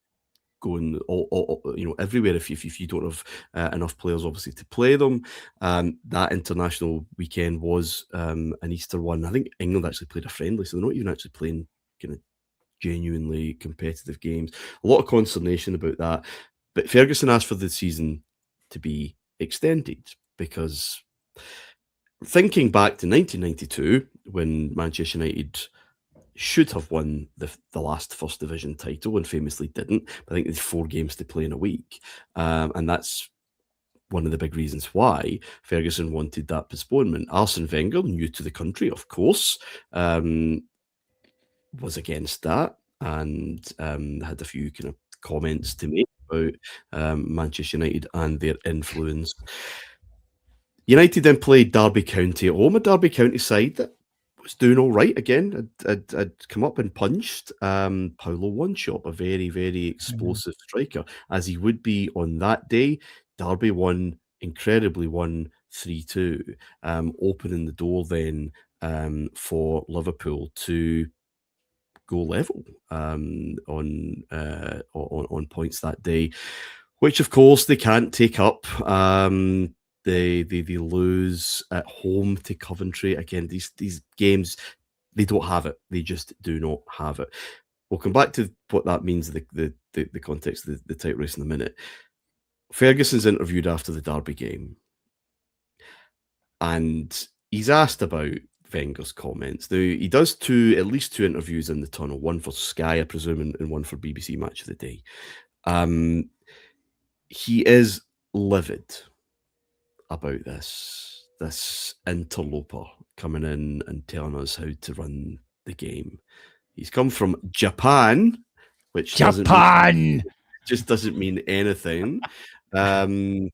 going all everywhere if you don't have enough players obviously to play them. That international weekend was an Easter one. I think England actually played a friendly, so they're not even actually playing kind of genuinely competitive games. A lot of consternation about that, but Ferguson asked for the season to be extended because, thinking back to 1992 when Manchester United should have won the last First Division title and famously didn't. But I think there's 4 games to play in a week. And that's one of the big reasons why Ferguson wanted that postponement. Arsène Wenger, new to the country, of course, was against that and had a few kind of comments to make about Manchester United and their influence. United then played Derby County at home, a Derby County side that was doing all right again. I'd come up and punched Paulo One-Shop, a very, very explosive striker, as he would be on that day. Derby won, incredibly won 3-2, opening the door then for Liverpool to go level on points that day, which of course they can't take up. They lose at home to Coventry. Again, these games, they don't have it. They just do not have it. We'll come back to what that means, the context of the title race in a minute. Ferguson's interviewed after the Derby game, and he's asked about Wenger's comments. Now, he does at least two interviews in the tunnel, one for Sky, I presume, and one for BBC Match of the Day. He is livid about this interloper coming in and telling us how to run the game. He's come from Japan, which just doesn't mean anything. And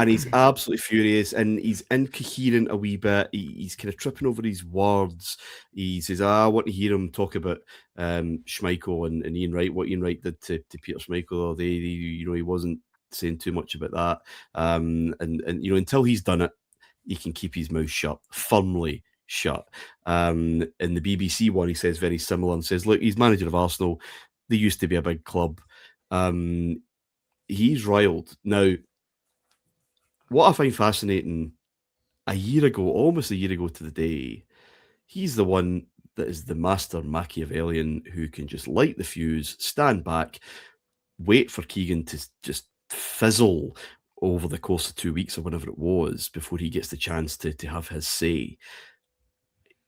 he's absolutely furious, and he's incoherent a wee bit. He's kind of tripping over his words. He says, I want to hear him talk about Schmeichel and Ian Wright, what Ian Wright did to Peter Schmeichel the other day. He wasn't saying too much about that. And until he's done it, he can keep his mouth shut, firmly shut. In the BBC one, he says very similar and says, look, he's manager of Arsenal. They used to be a big club. He's riled. Now, what I find fascinating, almost a year ago to the day, he's the one that is the master Machiavellian who can just light the fuse, stand back, wait for Keegan to just fizzle over the course of 2 weeks or whatever it was before he gets the chance to have his say.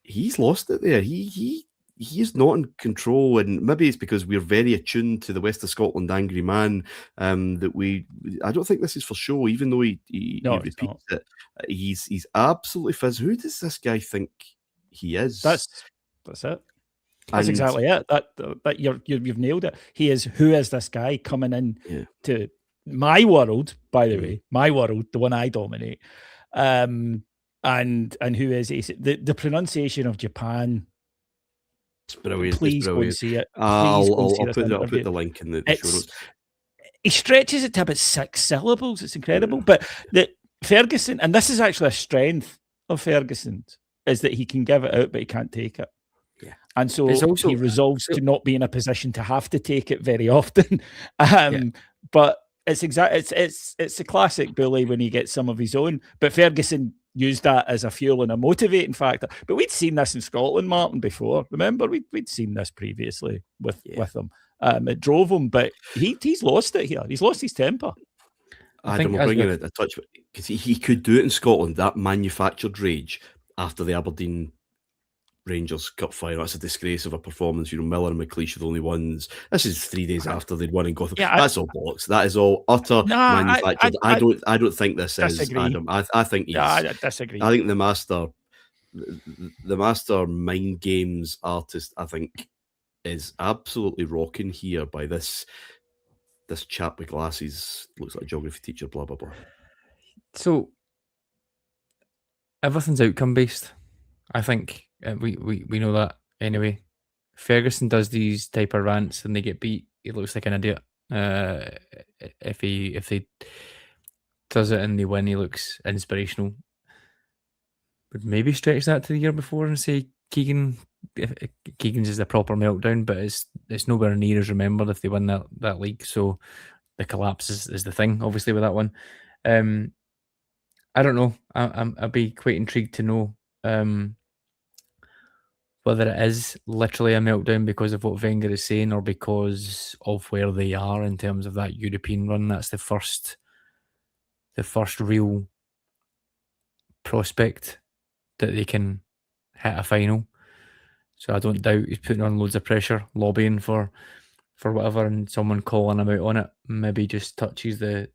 He's lost it there. He is not in control, and maybe it's because we're very attuned to the West of Scotland angry man that I don't think this is for show, even though he repeats it. He's absolutely fizz. Who does this guy think he is? That's it. That's exactly it. That you've nailed it. Who is this guy coming in to my world, by the way, my world, the one I dominate. And who is he? The pronunciation of Japan. It's brilliant. Please go and see it. I'll put the link in the show notes. He stretches it to about 6 syllables. It's incredible. But Ferguson, and this is actually a strength of Ferguson's, is that he can give it out, but he can't take it. Yeah. And so also, he resolves to not be in a position to have to take it very often. But it's a classic bully when he gets some of his own. But Ferguson used that as a fuel and a motivating factor. But we'd seen this in Scotland, Martin, before. Remember, we'd seen this previously with him. It drove him, but he's lost it here. He's lost his temper. Adam will bring in a touch, because he could do it in Scotland, that manufactured rage after the Aberdeen Rangers Cup final. That's a disgrace of a performance. Miller and McLeish are the only ones. This is 3 days after they'd won in Gotham. Yeah, that's all bollocks. That is all utter manufactured. I don't think this disagree. is, Adam. I think he's... I disagree. I think the master mind games artist, I think, is absolutely rocking here by this chap with glasses, looks like a geography teacher, blah, blah, blah. So, everything's outcome based. I think we know that anyway. Ferguson does these type of rants and they get beat. He looks like an idiot. If he does it and they win, he looks inspirational. Would maybe stretch that to the year before and say Keegan's is the proper meltdown, but it's nowhere near as remembered if they win that league. So the collapse is the thing, obviously, with that one. I don't know. I'd be quite intrigued to know whether it is literally a meltdown because of what Wenger is saying or because of where they are in terms of that European run. That's the first real prospect that they can hit a final. So I don't doubt he's putting on loads of pressure, lobbying for whatever, and someone calling him out on it maybe just touches the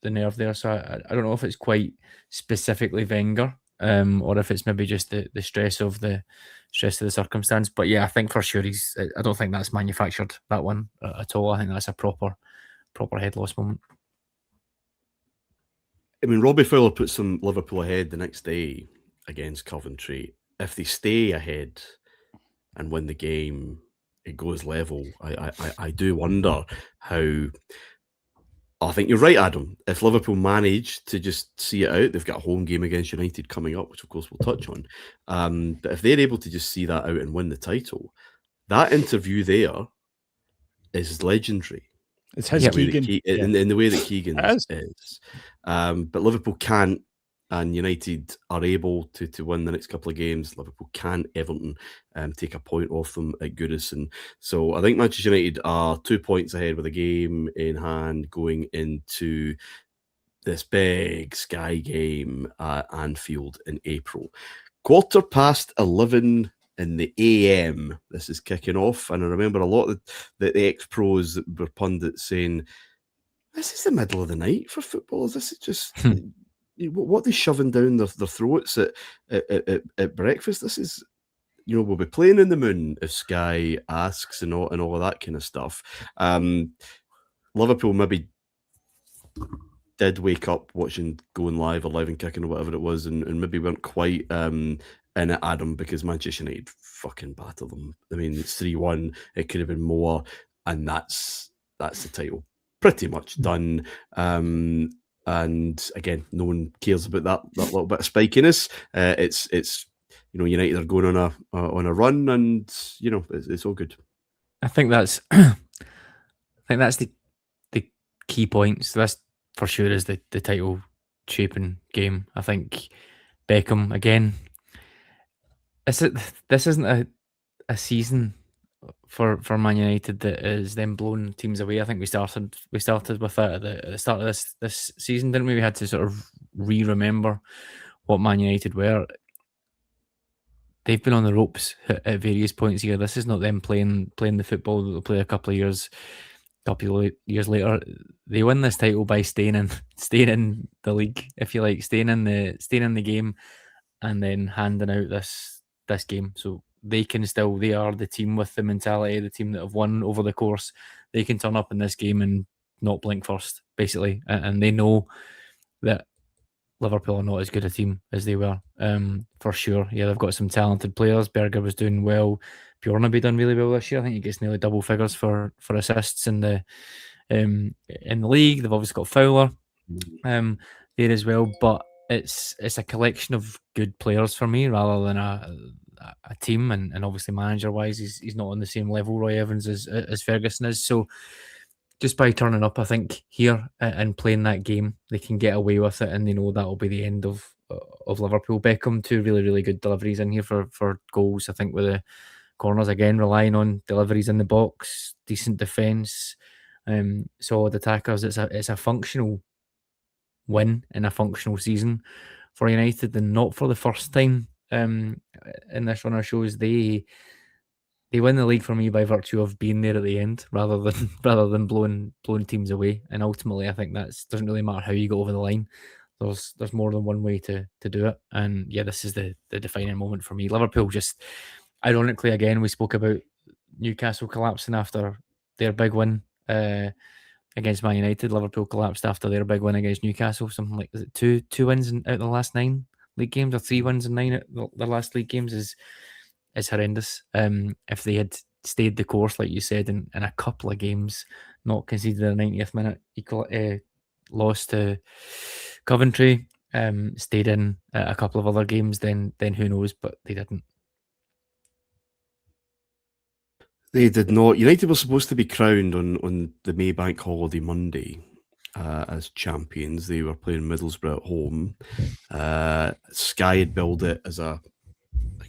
nerve there. So I don't know if it's quite specifically Wenger, or if it's maybe just the stress of the circumstance. But yeah, I think for sure I don't think that's manufactured, that one at all. I think that's a proper head loss moment. I mean, Robbie Fowler put some Liverpool ahead the next day against Coventry. If they stay ahead and win the game, it goes level. I do wonder how... I think you're right, Adam. If Liverpool manage to just see it out, they've got a home game against United coming up, which of course we'll touch on. But if they're able to just see that out and win the title, that interview there is legendary. It's his Keegan. In the way that Keegan is. But Liverpool can't, and United are able to win the next couple of games. Liverpool can't. Everton take a point off them at Goodison. So I think Manchester United are 2 points ahead with a game in hand going into this big Sky game at Anfield in April. 11:15 in the AM, this is kicking off. And I remember a lot of the ex-pros that were pundits saying, this is the middle of the night for footballers. This is just... what they're shoving down their throats at breakfast. This is, we'll be playing in the moon if Sky asks and all of that kind of stuff. Liverpool maybe did wake up watching Going Live or Live and Kicking or whatever it was, and maybe weren't quite in it, Adam, because Manchester United fucking battered them. I mean, it's 3-1. It could have been more, and that's the title. Pretty much done. And again, no one cares about that little bit of spikiness. It's United are going on a run, and it's all good. I think that's the key points. This for sure is the title shaping game. I think Beckham again. This isn't a season for Man United that is then blowing teams away. I think we started with that at the start of this season, didn't we? We had to sort of remember what Man United were. They've been on the ropes at various points here. This is not them playing the football that they'll play a couple of years later. They win this title by staying in the league, if you like, staying in the game, and then handing out this game. So they are the team with the mentality, the team that have won over the course. They can turn up in this game and not blink first, basically. And they know that Liverpool are not as good a team as they were, for sure. Yeah, they've got some talented players. Berger was doing well. Bjornaby done really well this year. I think he gets nearly double figures for assists in the league. They've obviously got Fowler. there as well. But it's a collection of good players for me rather than a team. And obviously manager wise, he's not on the same level, Roy Evans, as Ferguson is. So just by turning up, I think here and playing that game, they can get away with it, and they know that'll be the end of Liverpool. Beckham, 2 really, really good deliveries in here for goals. I think with the corners again, relying on deliveries in the box, decent defence, solid attackers. It's a functional win in a functional season for United, and not for the first time in this run of shows. They win the league for me by virtue of being there at the end, rather than blowing teams away. And ultimately, I think that doesn't really matter how you go over the line. There's more than one way to do it. And yeah, this is the defining moment for me. Liverpool just, ironically, again, we spoke about Newcastle collapsing after their big win against Man United. Liverpool collapsed after their big win against Newcastle. Something like, is it two wins out of the last 9 league games, or 3 wins in 9 out of the last league games is horrendous. If they had stayed the course, like you said, in a couple of games, not conceded a 90th minute loss to Coventry, stayed in a couple of other games, then who knows? But they didn't. They did not. United were supposed to be crowned on the Maybank holiday Monday as champions. They were playing Middlesbrough at home. Sky had billed it as a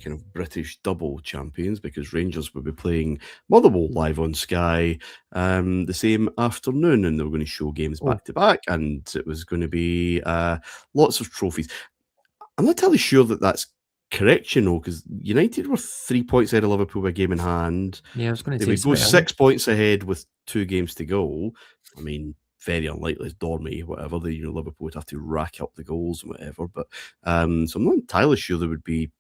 kind of British double champions, because Rangers would be playing Motherwell live on Sky the same afternoon, and they were going to show games back to back, and it was going to be lots of trophies. I'm not entirely sure that's correct, because United were 3 points ahead of Liverpool with a game in hand. Yeah, I was going to say they would go 6 points ahead with 2 games to go. I mean, very unlikely as Dormy, whatever. Liverpool would have to rack up the goals and whatever. But so I'm not entirely sure there would be.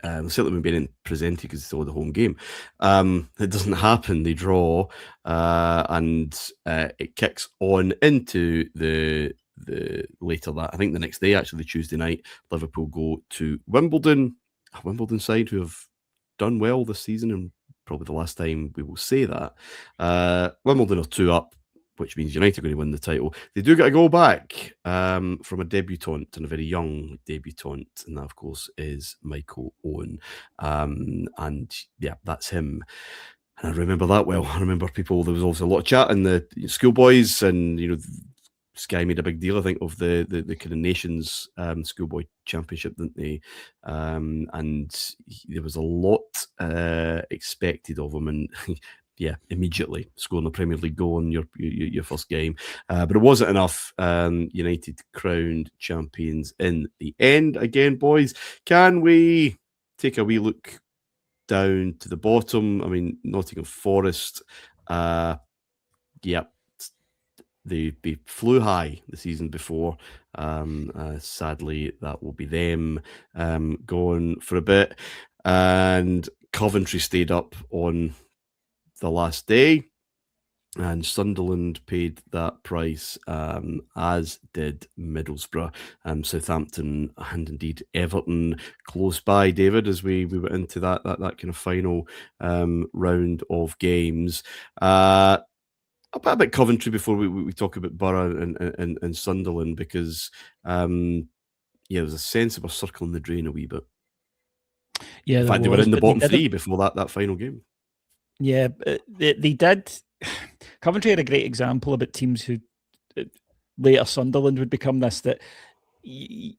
Certainly when being presented, because it's still the home game. It doesn't happen. They draw, and it kicks on into the later that. I think the next day, actually Tuesday night, Liverpool go to Wimbledon. A Wimbledon side who have done well this season, and probably the last time we will say that. Wimbledon are 2 up, which means United are going to win the title. They do get a goal back from a debutant, and a very young debutant, and that, of course, is Michael Owen. And yeah, that's him. And I remember that well. I remember there was also a lot of chat in the schoolboys, and Sky made a big deal, I think, of the kind of Nations schoolboy championship, didn't they? And there was a lot expected of him, and yeah, immediately scoring a Premier League goal in your first game. But it wasn't enough. United crowned champions in the end. Again, boys, can we take a wee look down to the bottom? I mean, Nottingham Forest, they flew high the season before. Sadly, that will be them gone for a bit. And Coventry stayed up on the last day, and Sunderland paid that price, as did Middlesbrough, Southampton, and indeed Everton close by, David, as we went into that kind of final round of games. A bit about Coventry before we talk about Borough and Sunderland, because there was a sense of a circle in the drain a wee bit. Yeah, in fact, they were in the bottom 3 before that final game. Yeah, they did. Coventry had a great example about teams who later Sunderland would become this, that you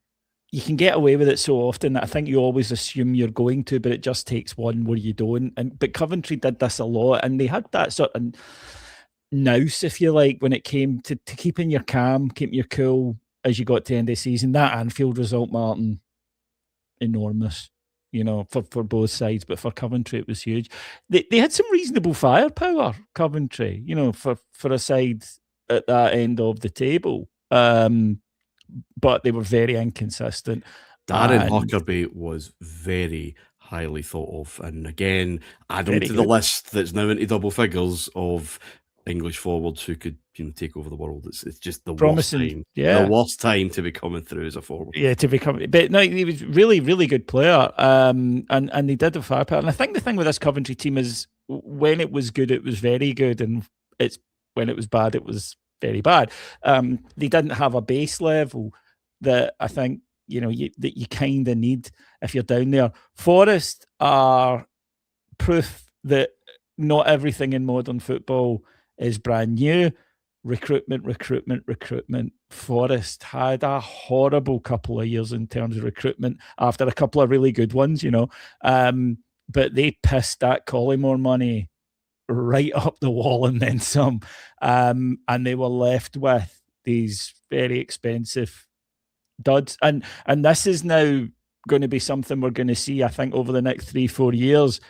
can get away with it so often that I think you always assume you're going to, but it just takes one where you don't. But Coventry did this a lot, and they had that sort of nous, if you like, when it came to keeping your calm, keeping your cool as you got to the end of the season. That Anfield result, Martin, enormous. For both sides, but for Coventry it was huge. They had some reasonable firepower, Coventry, for a side at that end of the table. But they were very inconsistent. Darren Huckerby was very highly thought of, and again, add him to the list that's now into double figures of English forwards who could take over the world. It's just the worst time. Yeah. The worst time to be coming through as a forward. Yeah, but no, he was really, really good player. And they did have firepower. And I think the thing with this Coventry team is when it was good, it was very good, and when it was bad, it was very bad. They didn't have a base level that I think, that you kind of need if you're down there. Forest are proof that not everything in modern football is brand new. Recruitment. Forest had a horrible couple of years in terms of recruitment after a couple of really good ones, but they pissed that Collymore money right up the wall and then some. And they were left with these very expensive duds. And this is now going to be something we're going to see, I think, over the next 3-4 years.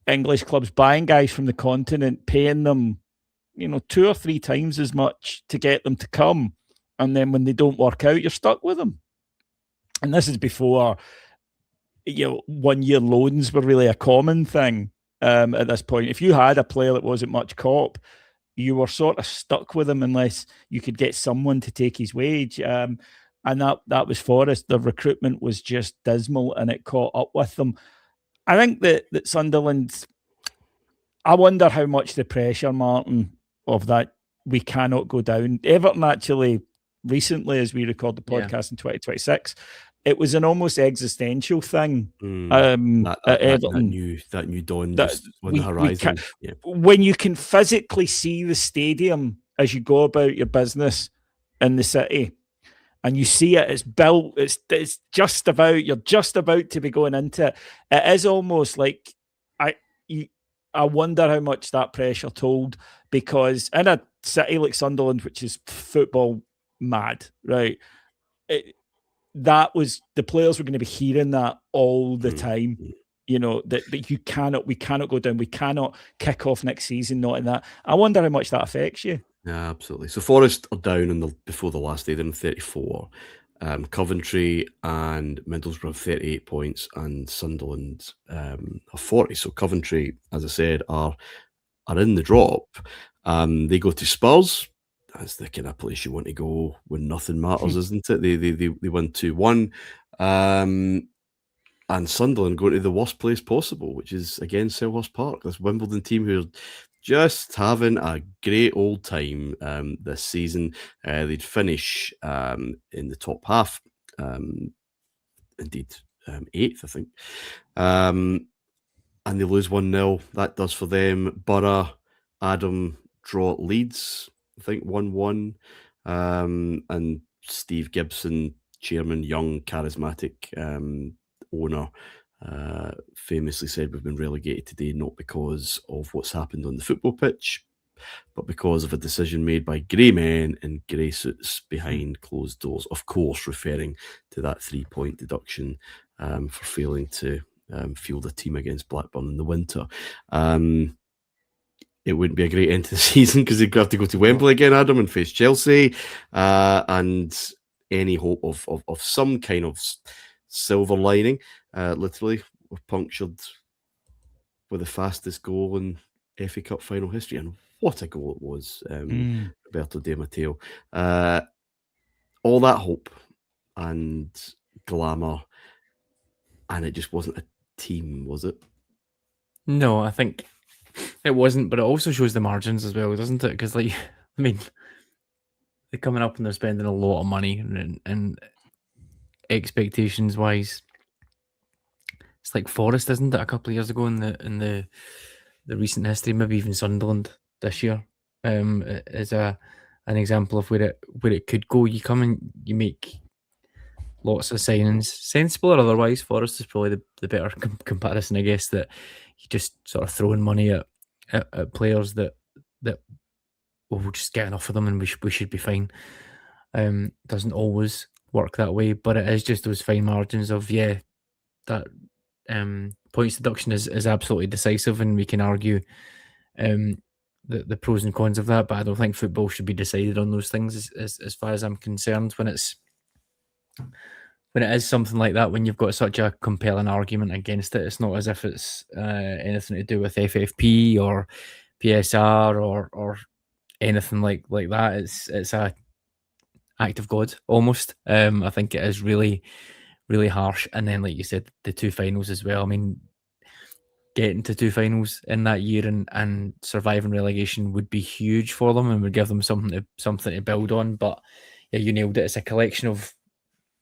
English clubs buying guys from the continent, paying them, 2 or 3 times as much to get them to come. And then when they don't work out, you're stuck with them. And this is before, 1-year loans were really a common thing at this point. If you had a player that wasn't much cop, you were sort of stuck with him unless you could get someone to take his wage. And that was Forest. The recruitment was just dismal and it caught up with them. I think that Sunderland, I wonder how much the pressure, Martin, of that we cannot go down. Everton actually recently, as we record the podcast in 2026, it was an almost existential thing. At Everton, that new dawn just on the horizon. When you can physically see the stadium as you go about your business in the city, and you see it, it's built, it's you're just about to be going into it. It is almost like I wonder how much that pressure told, because in a city like Sunderland, which is football mad, right? That was, the players were going to be hearing that all the time. That we cannot go down, we cannot kick off next season not in that. I wonder how much that affects you. Yeah, absolutely. So Forest are down before the last day. They're in 34. Coventry and Middlesbrough have 38 points, and Sunderland have 40. So Coventry, as I said, are in the drop. They go to Spurs. That's the kind of place you want to go when nothing matters, isn't it? They win 2-1. And Sunderland go to the worst place possible, which is, again, Selhurst Park. This Wimbledon team who are just having a great old time this season. They'd finish in the top half, indeed 8th, I think. And they lose 1-0. That does for them. Borough, Adam draw at Leeds, I think 1-1. And Steve Gibson, chairman, young, charismatic owner, famously said, we've been relegated today not because of what's happened on the football pitch, but because of a decision made by grey men in grey suits behind closed doors. Of course, referring to that 3-point deduction for failing to field a team against Blackburn in the winter. It wouldn't be a great end to the season because they'd have to go to Wembley again, Adam, and face Chelsea. And any hope of some kind of silver lining, literally, were punctured with the fastest goal in FA Cup final history. And what a goal it was, Roberto Di Matteo. All that hope and glamour, and it just wasn't a team, was it? No, I think it wasn't, but it also shows the margins as well, doesn't it? Because, they're coming up and they're spending a lot of money, and expectations-wise, it's like Forest, isn't it? A couple of years ago in the recent history, maybe even Sunderland this year, is an example of where it could go. You come and you make lots of signings, sensible or otherwise. Forest is probably the better comparison, I guess, that you just sort of throwing money at players that we'll just get enough of them and we should be fine. Doesn't always work that way, but it is just those fine margins of, that points deduction is absolutely decisive, and we can argue the pros and cons of that, but I don't think football should be decided on those things as far as I'm concerned. When it is something like that, when you've got such a compelling argument against it, it's not as if it's anything to do with FFP or PSR or anything like that. It's a act of God almost. I think it is really, really harsh. And then, like you said, the 2 finals as well. I mean, getting to 2 finals in that year and surviving relegation would be huge for them and would give them something to build on. But yeah, you nailed it. It's a collection of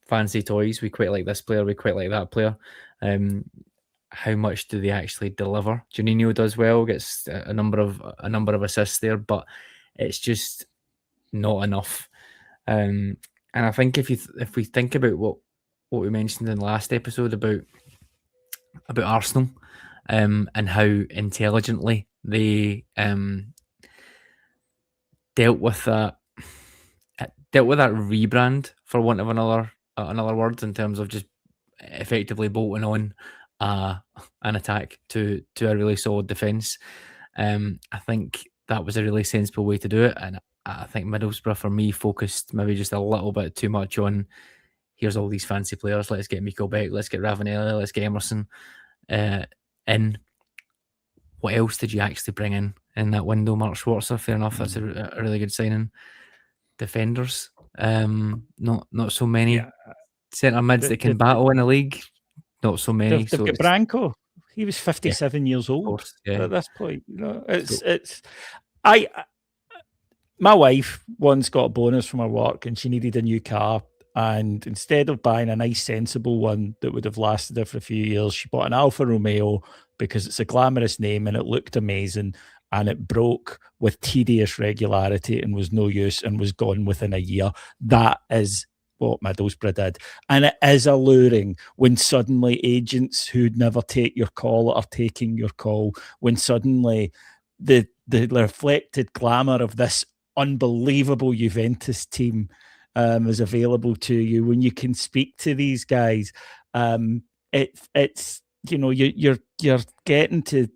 fancy toys. We quite like this player, we quite like that player. How much do they actually deliver? Juninho does well, gets a number of assists there, but it's just not enough. And I think if we think about what we mentioned in the last episode about Arsenal, and how intelligently they dealt with that rebrand, for want of another word, in terms of just effectively bolting on an attack to a really solid defence. I think that was a really sensible way to do it, and I think Middlesbrough, for me, focused maybe just a little bit too much on, here's all these fancy players, let's get Miko Beck, let's get Ravanelli, let's get Emerson in. What else did you actually bring in that window? Mark Schwarzer, fair enough, that's a really good signing. Defenders, not so many. Centre mids that can battle in the league, not so many. They've got Branco. He was 57 years old at this point. My wife once got a bonus from her work and she needed a new car. And instead of buying a nice, sensible one that would have lasted her for a few years, she bought an Alfa Romeo because it's a glamorous name and it looked amazing. And it broke with tedious regularity and was no use and was gone within a year. That is what Middlesbrough did. And it is alluring when suddenly agents who'd never take your call are taking your call, when suddenly the reflected glamour of this unbelievable Juventus team is available to you, when you can speak to these guys. It's you're getting to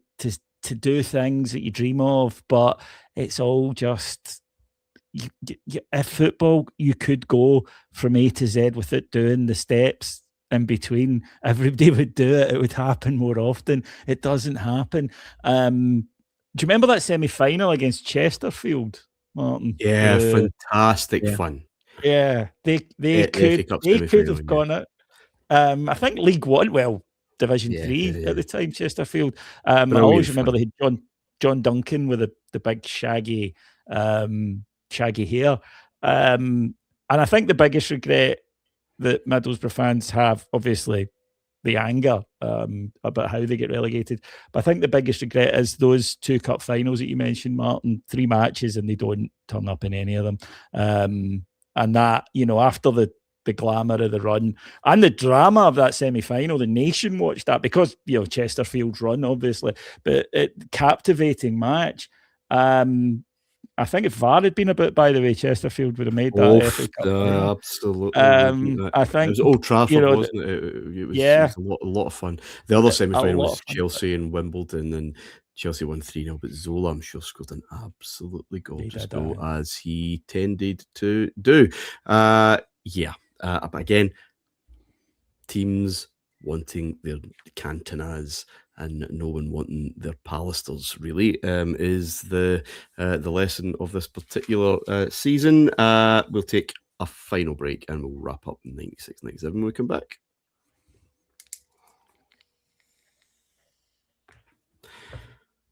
do things that you dream of, but it's all just if football you could go from A to Z without doing the steps in between. Everybody would do it. It would happen more often. It doesn't happen. Do you remember that semi-final against Chesterfield, Martin? Yeah, fantastic fun. Yeah, they could have gone it. I think League One, Division 3 at the time, Chesterfield. I always remember they had John Duncan with the big shaggy hair. And I think the biggest regret that Middlesbrough fans have, obviously, the anger about how they get relegated. But I think the biggest regret is those 2 cup finals that you mentioned, Martin, 3 matches and they don't turn up in any of them. And that, after the glamour of the run and the drama of that semi-final, the nation watched that because, Chesterfield's run, obviously, but captivating match. I think if VAR had been about, by the way, Chesterfield would have made that FA Cup final. Absolutely. I think it was Old Trafford, wasn't it? It was a lot of fun. The other semi-final was Chelsea and Wimbledon, and Chelsea won 3-0, but Zola, I'm sure, scored an absolutely gorgeous goal, as he tended to do. But again, teams wanting their Cantonas and no one wanting their Palisters, really, is the lesson of this particular season. We'll take a final break and we'll wrap up 96-97 when we come back.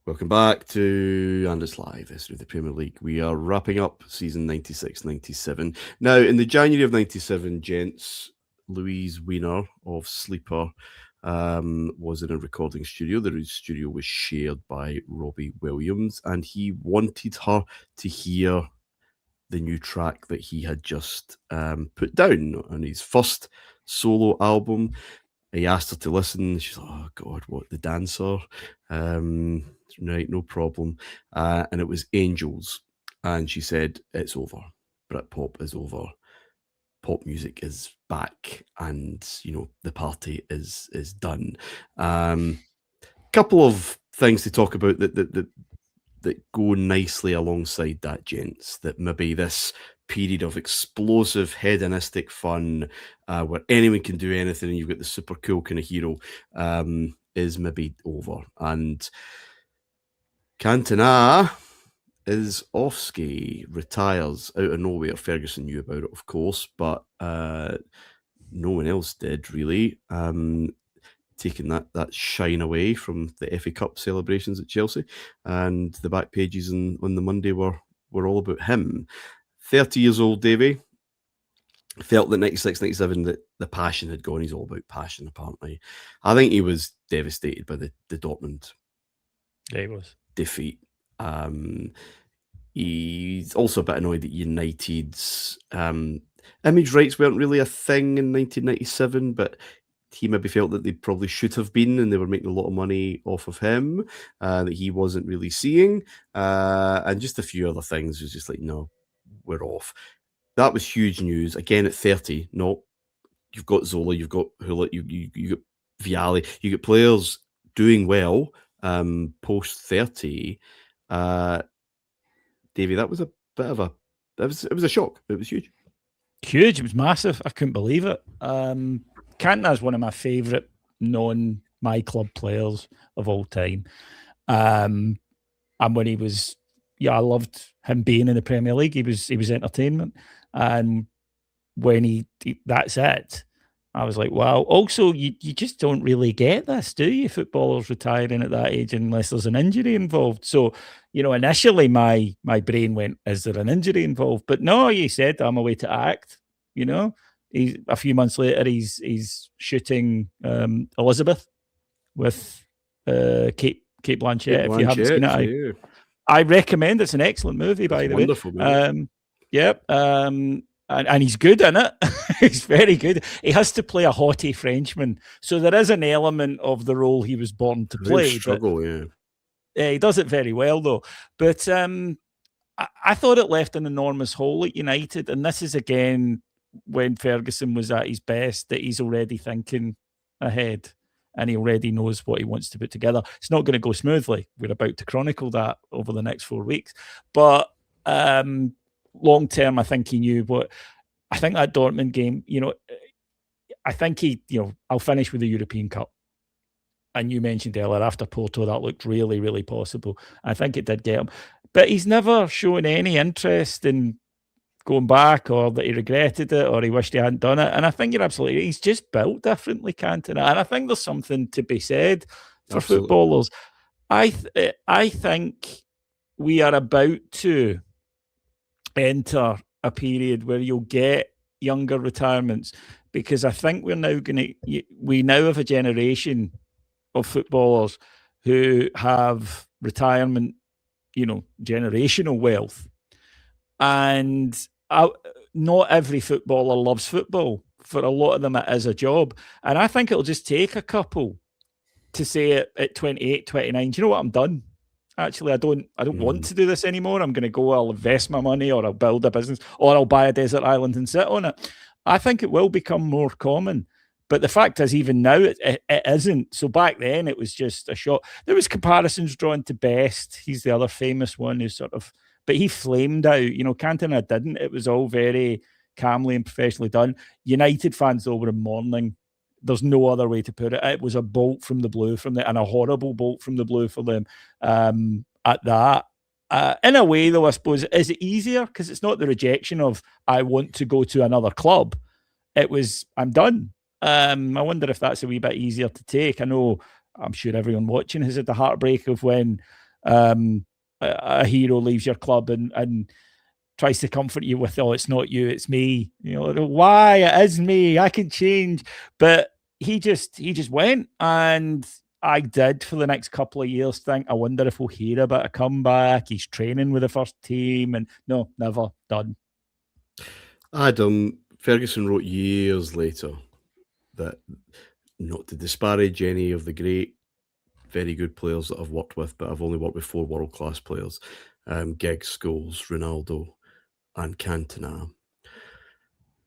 Welcome back to And It's Live, this is the Premier League. We are wrapping up season 96-97. Now, in the January of 97, gents, Louise Wiener of Sleeper was in a recording studio. The studio was shared by Robbie Williams, and he wanted her to hear the new track that he had just put down on his first solo album. He asked her to listen. She's like, oh God, what, the dancer? Right, no problem. And it was Angels. And she said, it's over. Britpop is over. Pop music is back. And, the party is done. Couple of things to talk about that go nicely alongside that, gents. That maybe this period of explosive hedonistic fun where anyone can do anything and you've got the super cool kind of hero is maybe over. And Cantona is off ski, retires out of nowhere. Ferguson knew about it, of course, but no one else did, really. taken that shine away from the FA Cup celebrations at Chelsea, and the back pages on the Monday were all about him. 30 years old, Davey. Felt that 96, 97, that the passion had gone. He's all about passion, apparently. I think he was devastated by the Dortmund defeat. He's also a bit annoyed that United's image rights weren't really a thing in 1997, but he maybe felt that they probably should have been, and they were making a lot of money off of him that he wasn't really seeing. And just a few other things. It was just like, no, we're off. That was huge news. Again, at 30, no, you've got Zola, you've got Hullet, you got Vialli, you got players doing well post 30. Davey, that was a bit of it was a shock. It was huge. Huge. It was massive. I couldn't believe it. Cantona is one of my favourite non-my club players of all time. And when he was, I loved him being in the Premier League. He was entertainment. And when he that's it, I was like, wow. Also, you just don't really get this, do you? Footballers retiring at that age unless there's an injury involved. So, initially my brain went, is there an injury involved? But no, he said, I'm away to act. He's a few months later, he's shooting Elizabeth with Kate Blanchett. If you haven't seen it, I recommend. It's an excellent movie, by the way. Wonderful movie. Yep. And he's good in it. He's very good. He has to play a haughty Frenchman, so there is an element of the role he was born to play. Struggle, he does it very well, though. But I thought it left an enormous hole at United, and this is again when Ferguson was at his best, that he's already thinking ahead and he already knows what he wants to put together. It's not going to go smoothly. We're about to chronicle that over the next 4 weeks. But long term, I think he knew what. I think that Dortmund game, I think I'll finish with the European Cup. And you mentioned earlier, after Porto, that looked really, really possible. I think it did get him. But he's never shown any interest in going back, or that he regretted it, or he wished he hadn't done it. And I think you're absolutely, he's just built differently, Cantona. And I think there's something to be said for footballers. I think we are about to enter a period where you'll get younger retirements, because I think we now have a generation of footballers who have retirement, generational wealth. And not every footballer loves football. For a lot of them, it is a job. And I think it'll just take a couple to say at 28, 29, do you know what, I'm done. Actually, I don't want to do this anymore. I'm going to go, I'll invest my money, or I'll build a business, or I'll buy a desert island and sit on it. I think it will become more common. But the fact is, even now, it isn't. So back then, it was just a shot. There was comparisons drawn to Best. He's the other famous one who but he flamed out. Cantona didn't. It was all very calmly and professionally done. United fans, though, were in mourning. There's no other way to put it. It was a bolt from the blue and a horrible bolt from the blue for them at that. In a way, though, I suppose, is it easier? Because it's not the rejection of, I want to go to another club. It was, I'm done. I wonder if that's a wee bit easier to take. I'm sure everyone watching has had the heartbreak of when a hero leaves your club and tries to comfort you with, oh, it's not you, it's me. Why? It is me. I can change. But he just went, and I did for the next couple of years think, I wonder if we'll hear about a comeback. He's training with the first team, and no, never, done. Adam, Ferguson wrote years later that, not to disparage any of the great, very good players that I've worked with, but I've only worked with 4 world-class players, Giggs, Scholes, Ronaldo, and Cantona.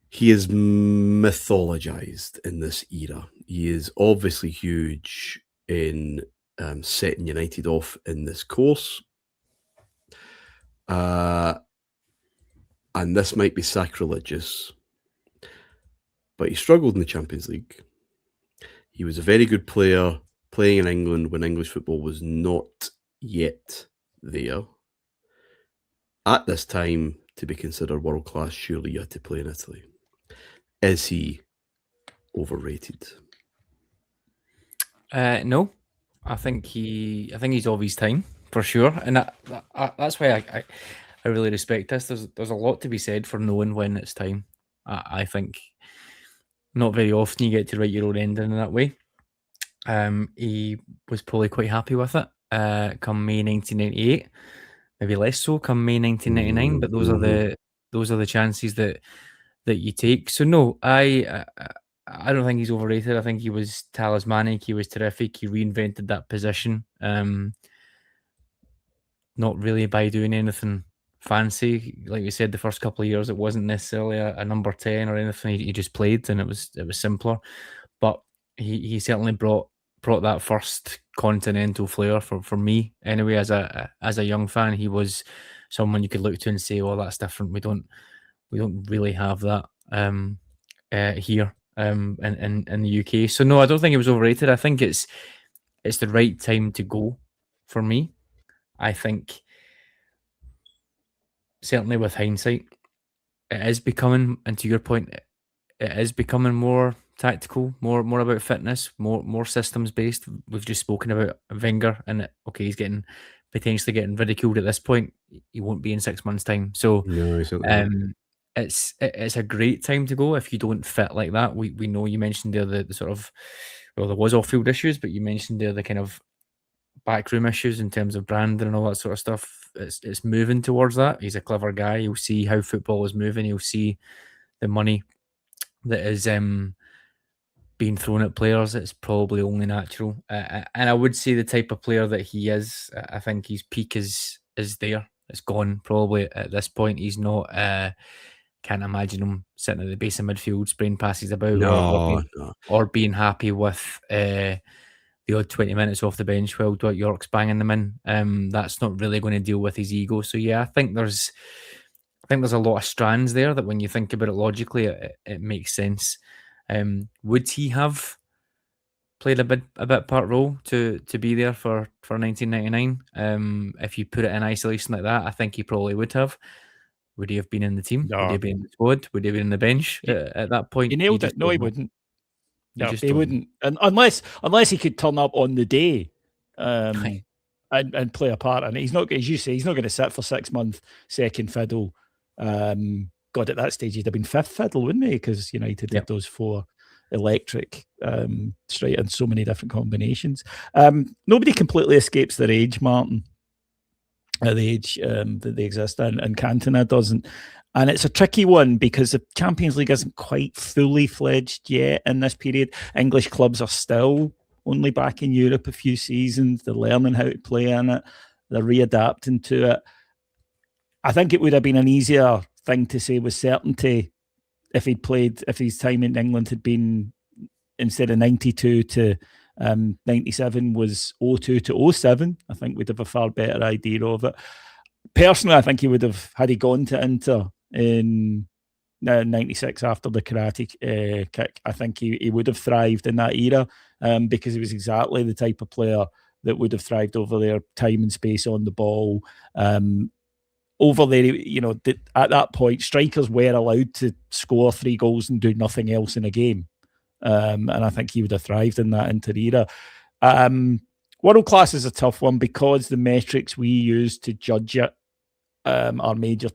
He is mythologized in this era. He is obviously huge in setting United off in this course. And this might be sacrilegious, but he struggled in the Champions League. He was a very good player playing in England when English football was not yet there. At this time, to be considered world-class, surely you had to play in Italy. Is he overrated? No, I think he's of his time for sure, and that's why I really respect this. There's a lot to be said for knowing when it's time. I think not very often you get to write your own ending in that way. He was probably quite happy with it. Come May 1998, maybe less so. Come May 1999, but those are the chances that you take. So no, I don't think he's overrated. I think he was talismanic. He was terrific. He reinvented that position. Not really by doing anything fancy. Like we said, the first couple of years, it wasn't necessarily a number 10 or anything. He just played, and it was simpler. But he certainly brought that first continental flair for me. Anyway, as a young fan, he was someone you could look to and say, "Oh, that's different. We don't really have that here in the UK." So no, I don't think it was overrated. I think it's the right time to go for me. I think certainly with hindsight, it is becoming, and to your point, it is becoming more tactical, more about fitness, more systems based. We've just spoken about Wenger, and okay, he's potentially getting ridiculed at this point. He won't be in 6 months' time. So No, it's a great time to go if you don't fit like that. We know you mentioned there the sort of, well, there was off-field issues, but you mentioned there the kind of backroom issues in terms of branding and all that sort of stuff. It's moving towards that. He's a clever guy. He'll see how football is moving. He'll see the money that is being thrown at players. It's probably only natural. And I would say the type of player that he is, I think his peak is there. It's gone probably at this point. He's not. Can't imagine him sitting at the base of midfield, spraying passes about, or being happy with the odd 20 minutes off the bench while Dwight York's banging them in. That's not really going to deal with his ego. So yeah, I think there's a lot of strands there that when you think about it logically, it makes sense. Would he have played a bit part role to be there for 1999? If you put it in isolation like that, I think he probably would have. Would he have been in the team? No. Would he have been in the squad? Would he have been in the bench at that point? He nailed it. No, he wouldn't. No, he wouldn't. And unless he could turn up on the day and play a part. And he's not, as you say, he's not going to sit for 6 months, second fiddle. God, at that stage, he'd have been fifth fiddle, wouldn't he? Because United did those four electric straight in so many different combinations. Nobody completely escapes their age, Martin, at the age that they exist in, and Cantona doesn't. And it's a tricky one because the Champions League isn't quite fully fledged yet in this period. English clubs are still only back in Europe a few seasons. They're learning how to play in it. They're readapting to it. I think it would have been an easier thing to say with certainty if his time in England had been, instead of 92 to 97, was 02 to 07. I think we'd have a far better idea of it. Personally, I think he would have, had he gone to Inter in 96 after the karate kick, I think he would have thrived in that era because he was exactly the type of player that would have thrived over there, time and space on the ball. Over there, at that point, strikers were allowed to score 3 goals and do nothing else in a game. And I think he would have thrived in that Inter era. World class is a tough one because the metrics we use to judge it are major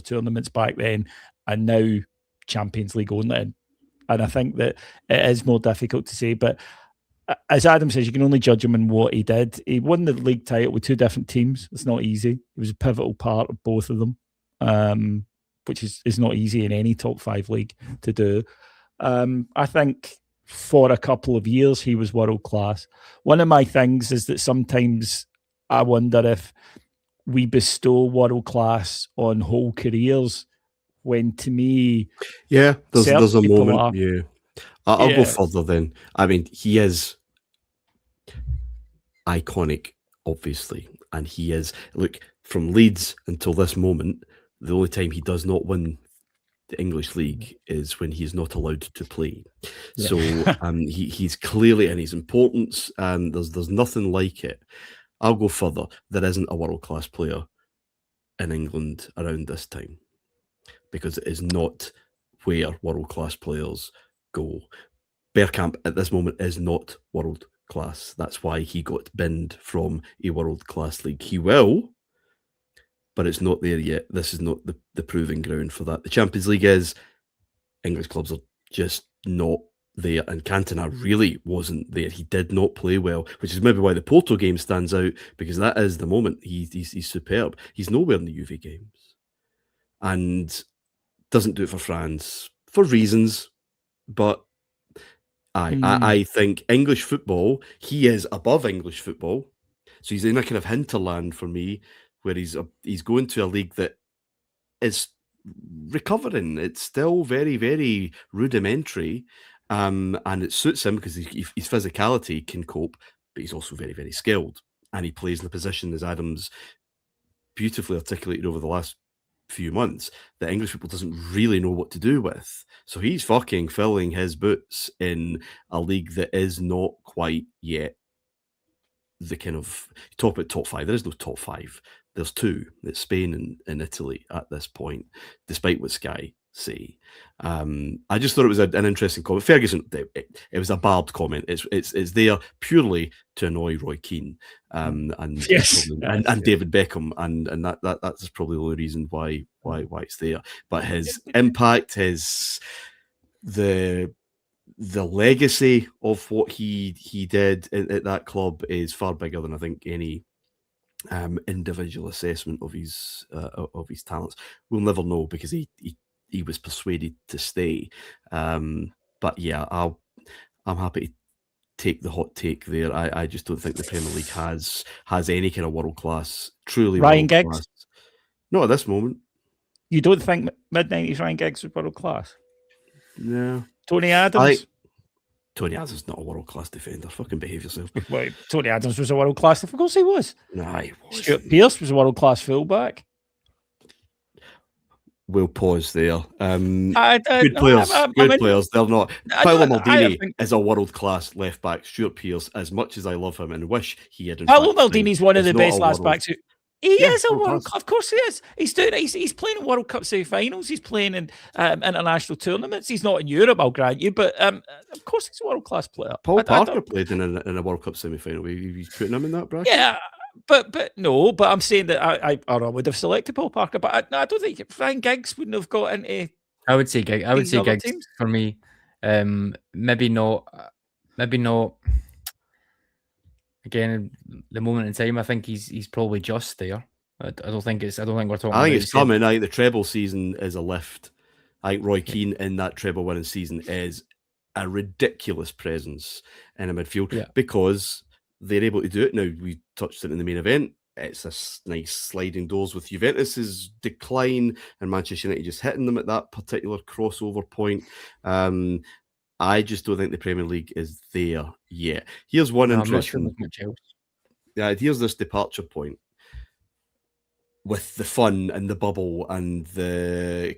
tournaments back then, and now Champions League only. And I think that it is more difficult to say. But as Adam says, you can only judge him in what he did. He won the league title with 2 different teams. It's not easy. He was a pivotal part of both of them, which is not easy in any top 5 league to do. I think for a couple of years he was world class. One of my things is that sometimes I wonder if we bestow world class on whole careers, when to me, there's a moment. I'll go further then. I mean, he is iconic, obviously, and he is, look, from Leeds until this moment, the only time he does not win the English league is when he's not allowed to play. Yeah. So he's clearly in his importance, and there's nothing like it. I'll go further. There isn't a world-class player in England around this time, because it is not where world-class players go. Bergkamp at this moment is not world class. That's why he got binned from a world-class league. He will, but it's not there yet. This is not the proving ground for that. The Champions League is. English clubs are just not there, and Cantona really wasn't there. He did not play well, which is maybe why the Porto game stands out, because that is the moment. He's superb. He's nowhere in the Juve games, and doesn't do it for France for reasons, but I think English football, he is above English football, so he's in a kind of hinterland for me, where he's going to a league that is recovering. It's still very, very rudimentary, and it suits him because his physicality can cope, but he's also very, very skilled, and he plays in the position, as Adam's beautifully articulated over the last few months, that English people doesn't really know what to do with. So he's fucking filling his boots in a league that is not quite yet the kind of top 5. There is no top 5. There's 2. It's Spain and Italy at this point, despite what Sky say. I just thought it was an interesting comment. Ferguson, it was a barbed comment. It's there purely to annoy Roy Keane and David Beckham, and that's probably the only reason why it's there. But his impact, the legacy of what he did at that club is far bigger than I think any individual assessment of his talents. We'll never know, because he was persuaded to stay. But yeah, I'm happy to take the hot take there. I just don't think the Premier League has any kind of world class, truly Ryan Giggs. Not at this moment. You don't think mid-90s Ryan Giggs was world class? No. Tony Adams. Tony Adams is not a world-class defender. Fucking behave yourself. Wait, Tony Adams was a world-class. Of course he was. Nah, he was. Stuart Pearce was a world-class fullback. We'll pause there. Good players. They're not. Paolo Maldini is a world-class left-back. Stuart Pearce, as much as I love him and wish he had... Paolo Maldini's one of the best left-backs. He is a World Cup. Of course he is. He's doing it. He's playing in World Cup semi-finals. He's playing in international tournaments. He's not in Europe, I'll grant you, but of course he's a world-class player. Paul Parker played in a World Cup semi-final. He's putting him in that bracket. Yeah, but I'm saying that I would have selected Paul Parker, but I don't think Ryan Giggs wouldn't have got into. I would say Giggs teams for me. Maybe not. Again, the moment in time, I think he's probably just there. I don't think we're talking. I think it's coming. I think the treble season is a lift. I think Roy Keane in that treble winning season is a ridiculous presence in a midfield because they're able to do it. Now, we touched it in the main event. It's a nice sliding doors with Juventus's decline and Manchester United just hitting them at that particular crossover point. I just don't think the Premier League is there yet. Here's one interesting. Here's this departure point with the fun and the bubble and the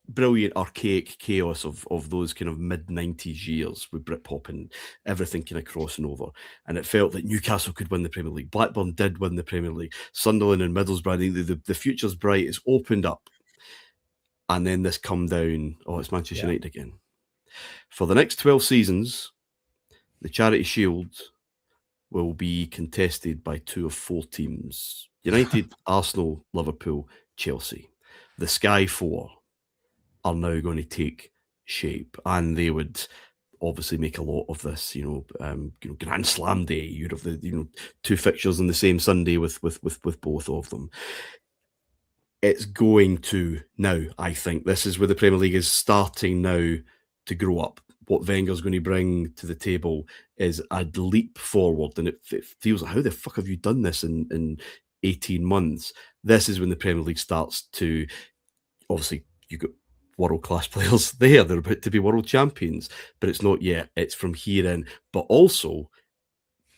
brilliant archaic chaos of those kind of mid-90s years with Britpop and everything kind of crossing over. And it felt that Newcastle could win the Premier League. Blackburn did win the Premier League. Sunderland and Middlesbrough, the future's bright. It's opened up. And then this come down. Oh, it's Manchester United again. For the next 12 seasons, the Charity Shield will be contested by 2 of 4 teams. United, Arsenal, Liverpool, Chelsea. The Sky Four are now going to take shape, and they would obviously make a lot of this, Grand Slam Day. You'd have the 2 fixtures on the same Sunday with both of them. It's going to now, I think, this is where the Premier League is starting now to grow up. What Wenger's going to bring to the table is a leap forward, and it feels like, how the fuck have you done this in 18 months? This is when the Premier League starts to, obviously, you got world-class players there. They're about to be world champions, but it's not yet. It's from here in, but also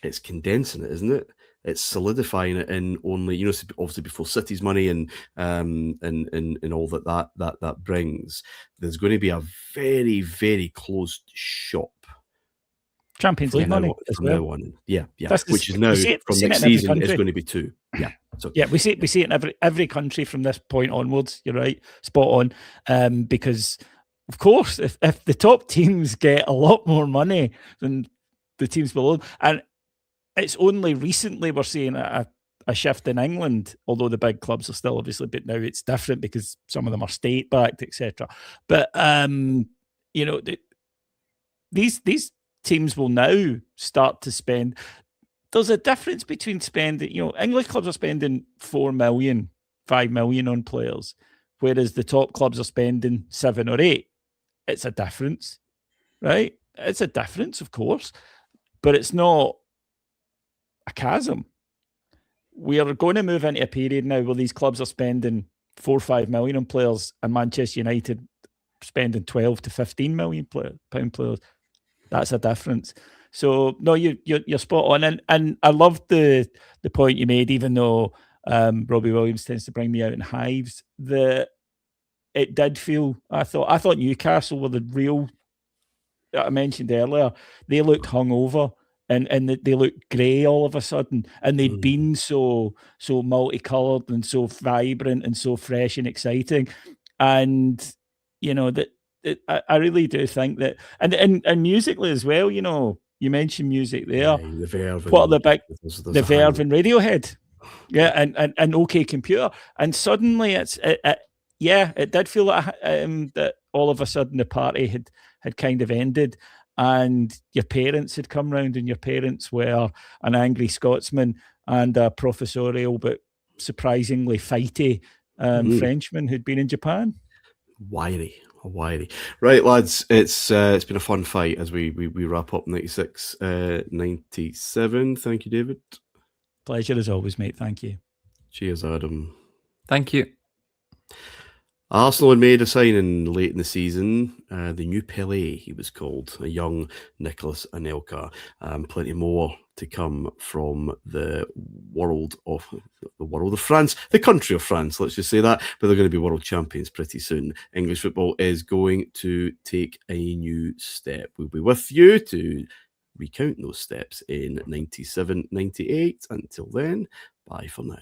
it's condensing it, isn't it? It's solidifying it in only, obviously before City's money and all that brings. There's going to be a very, very closed shop. Champions League money from now on. Yeah. Which is now from next season is going to to be 2. Yeah. So we see it in every country from this point onwards. You're right, spot on. Because of course, if the top teams get a lot more money, then the teams below them. And it's only recently we're seeing a shift in England, although the big clubs are still obviously, but now it's different because some of them are state-backed, etc. But, you know, these teams will now start to spend. There's a difference between spending, you know, English clubs are spending 4 million, 5 million on players, whereas the top clubs are spending 7 or 8. It's a difference, right? It's a difference, of course, but it's not a chasm. We are going to move into a period now where these clubs are spending 4 or 5 million on players, and Manchester United spending 12 to 15 million pound players. That's a difference. So no, you're spot on, and I loved the point you made. Even though Robbie Williams tends to bring me out in hives, it did feel. I thought Newcastle were the real. I mentioned earlier, they looked hungover. And they looked grey all of a sudden, and they'd been so multicoloured and so vibrant and so fresh and exciting, and you know that I really do think that, and musically as well. You know, you mentioned music there. The Verve. What are the big? The Verve and Radiohead, yeah, and OK Computer, and suddenly it did feel like that all of a sudden the party had kind of ended. And your parents had come round, and your parents were an angry Scotsman and a professorial but surprisingly fighty Frenchman who'd been in Japan. Wiry. Right, lads, it's been a fun fight as we wrap up 96, 97. Thank you, David. Pleasure as always, mate. Thank you. Cheers, Adam. Thank you. Arsenal had made a signing late in the season, the new Pelé, he was called, a young Nicolas Anelka. Plenty more to come from the world of France, the country of France, let's just say that, but they're going to be world champions pretty soon. English football is going to take a new step. We'll be with you to recount those steps in 97, 98. Until then, bye for now.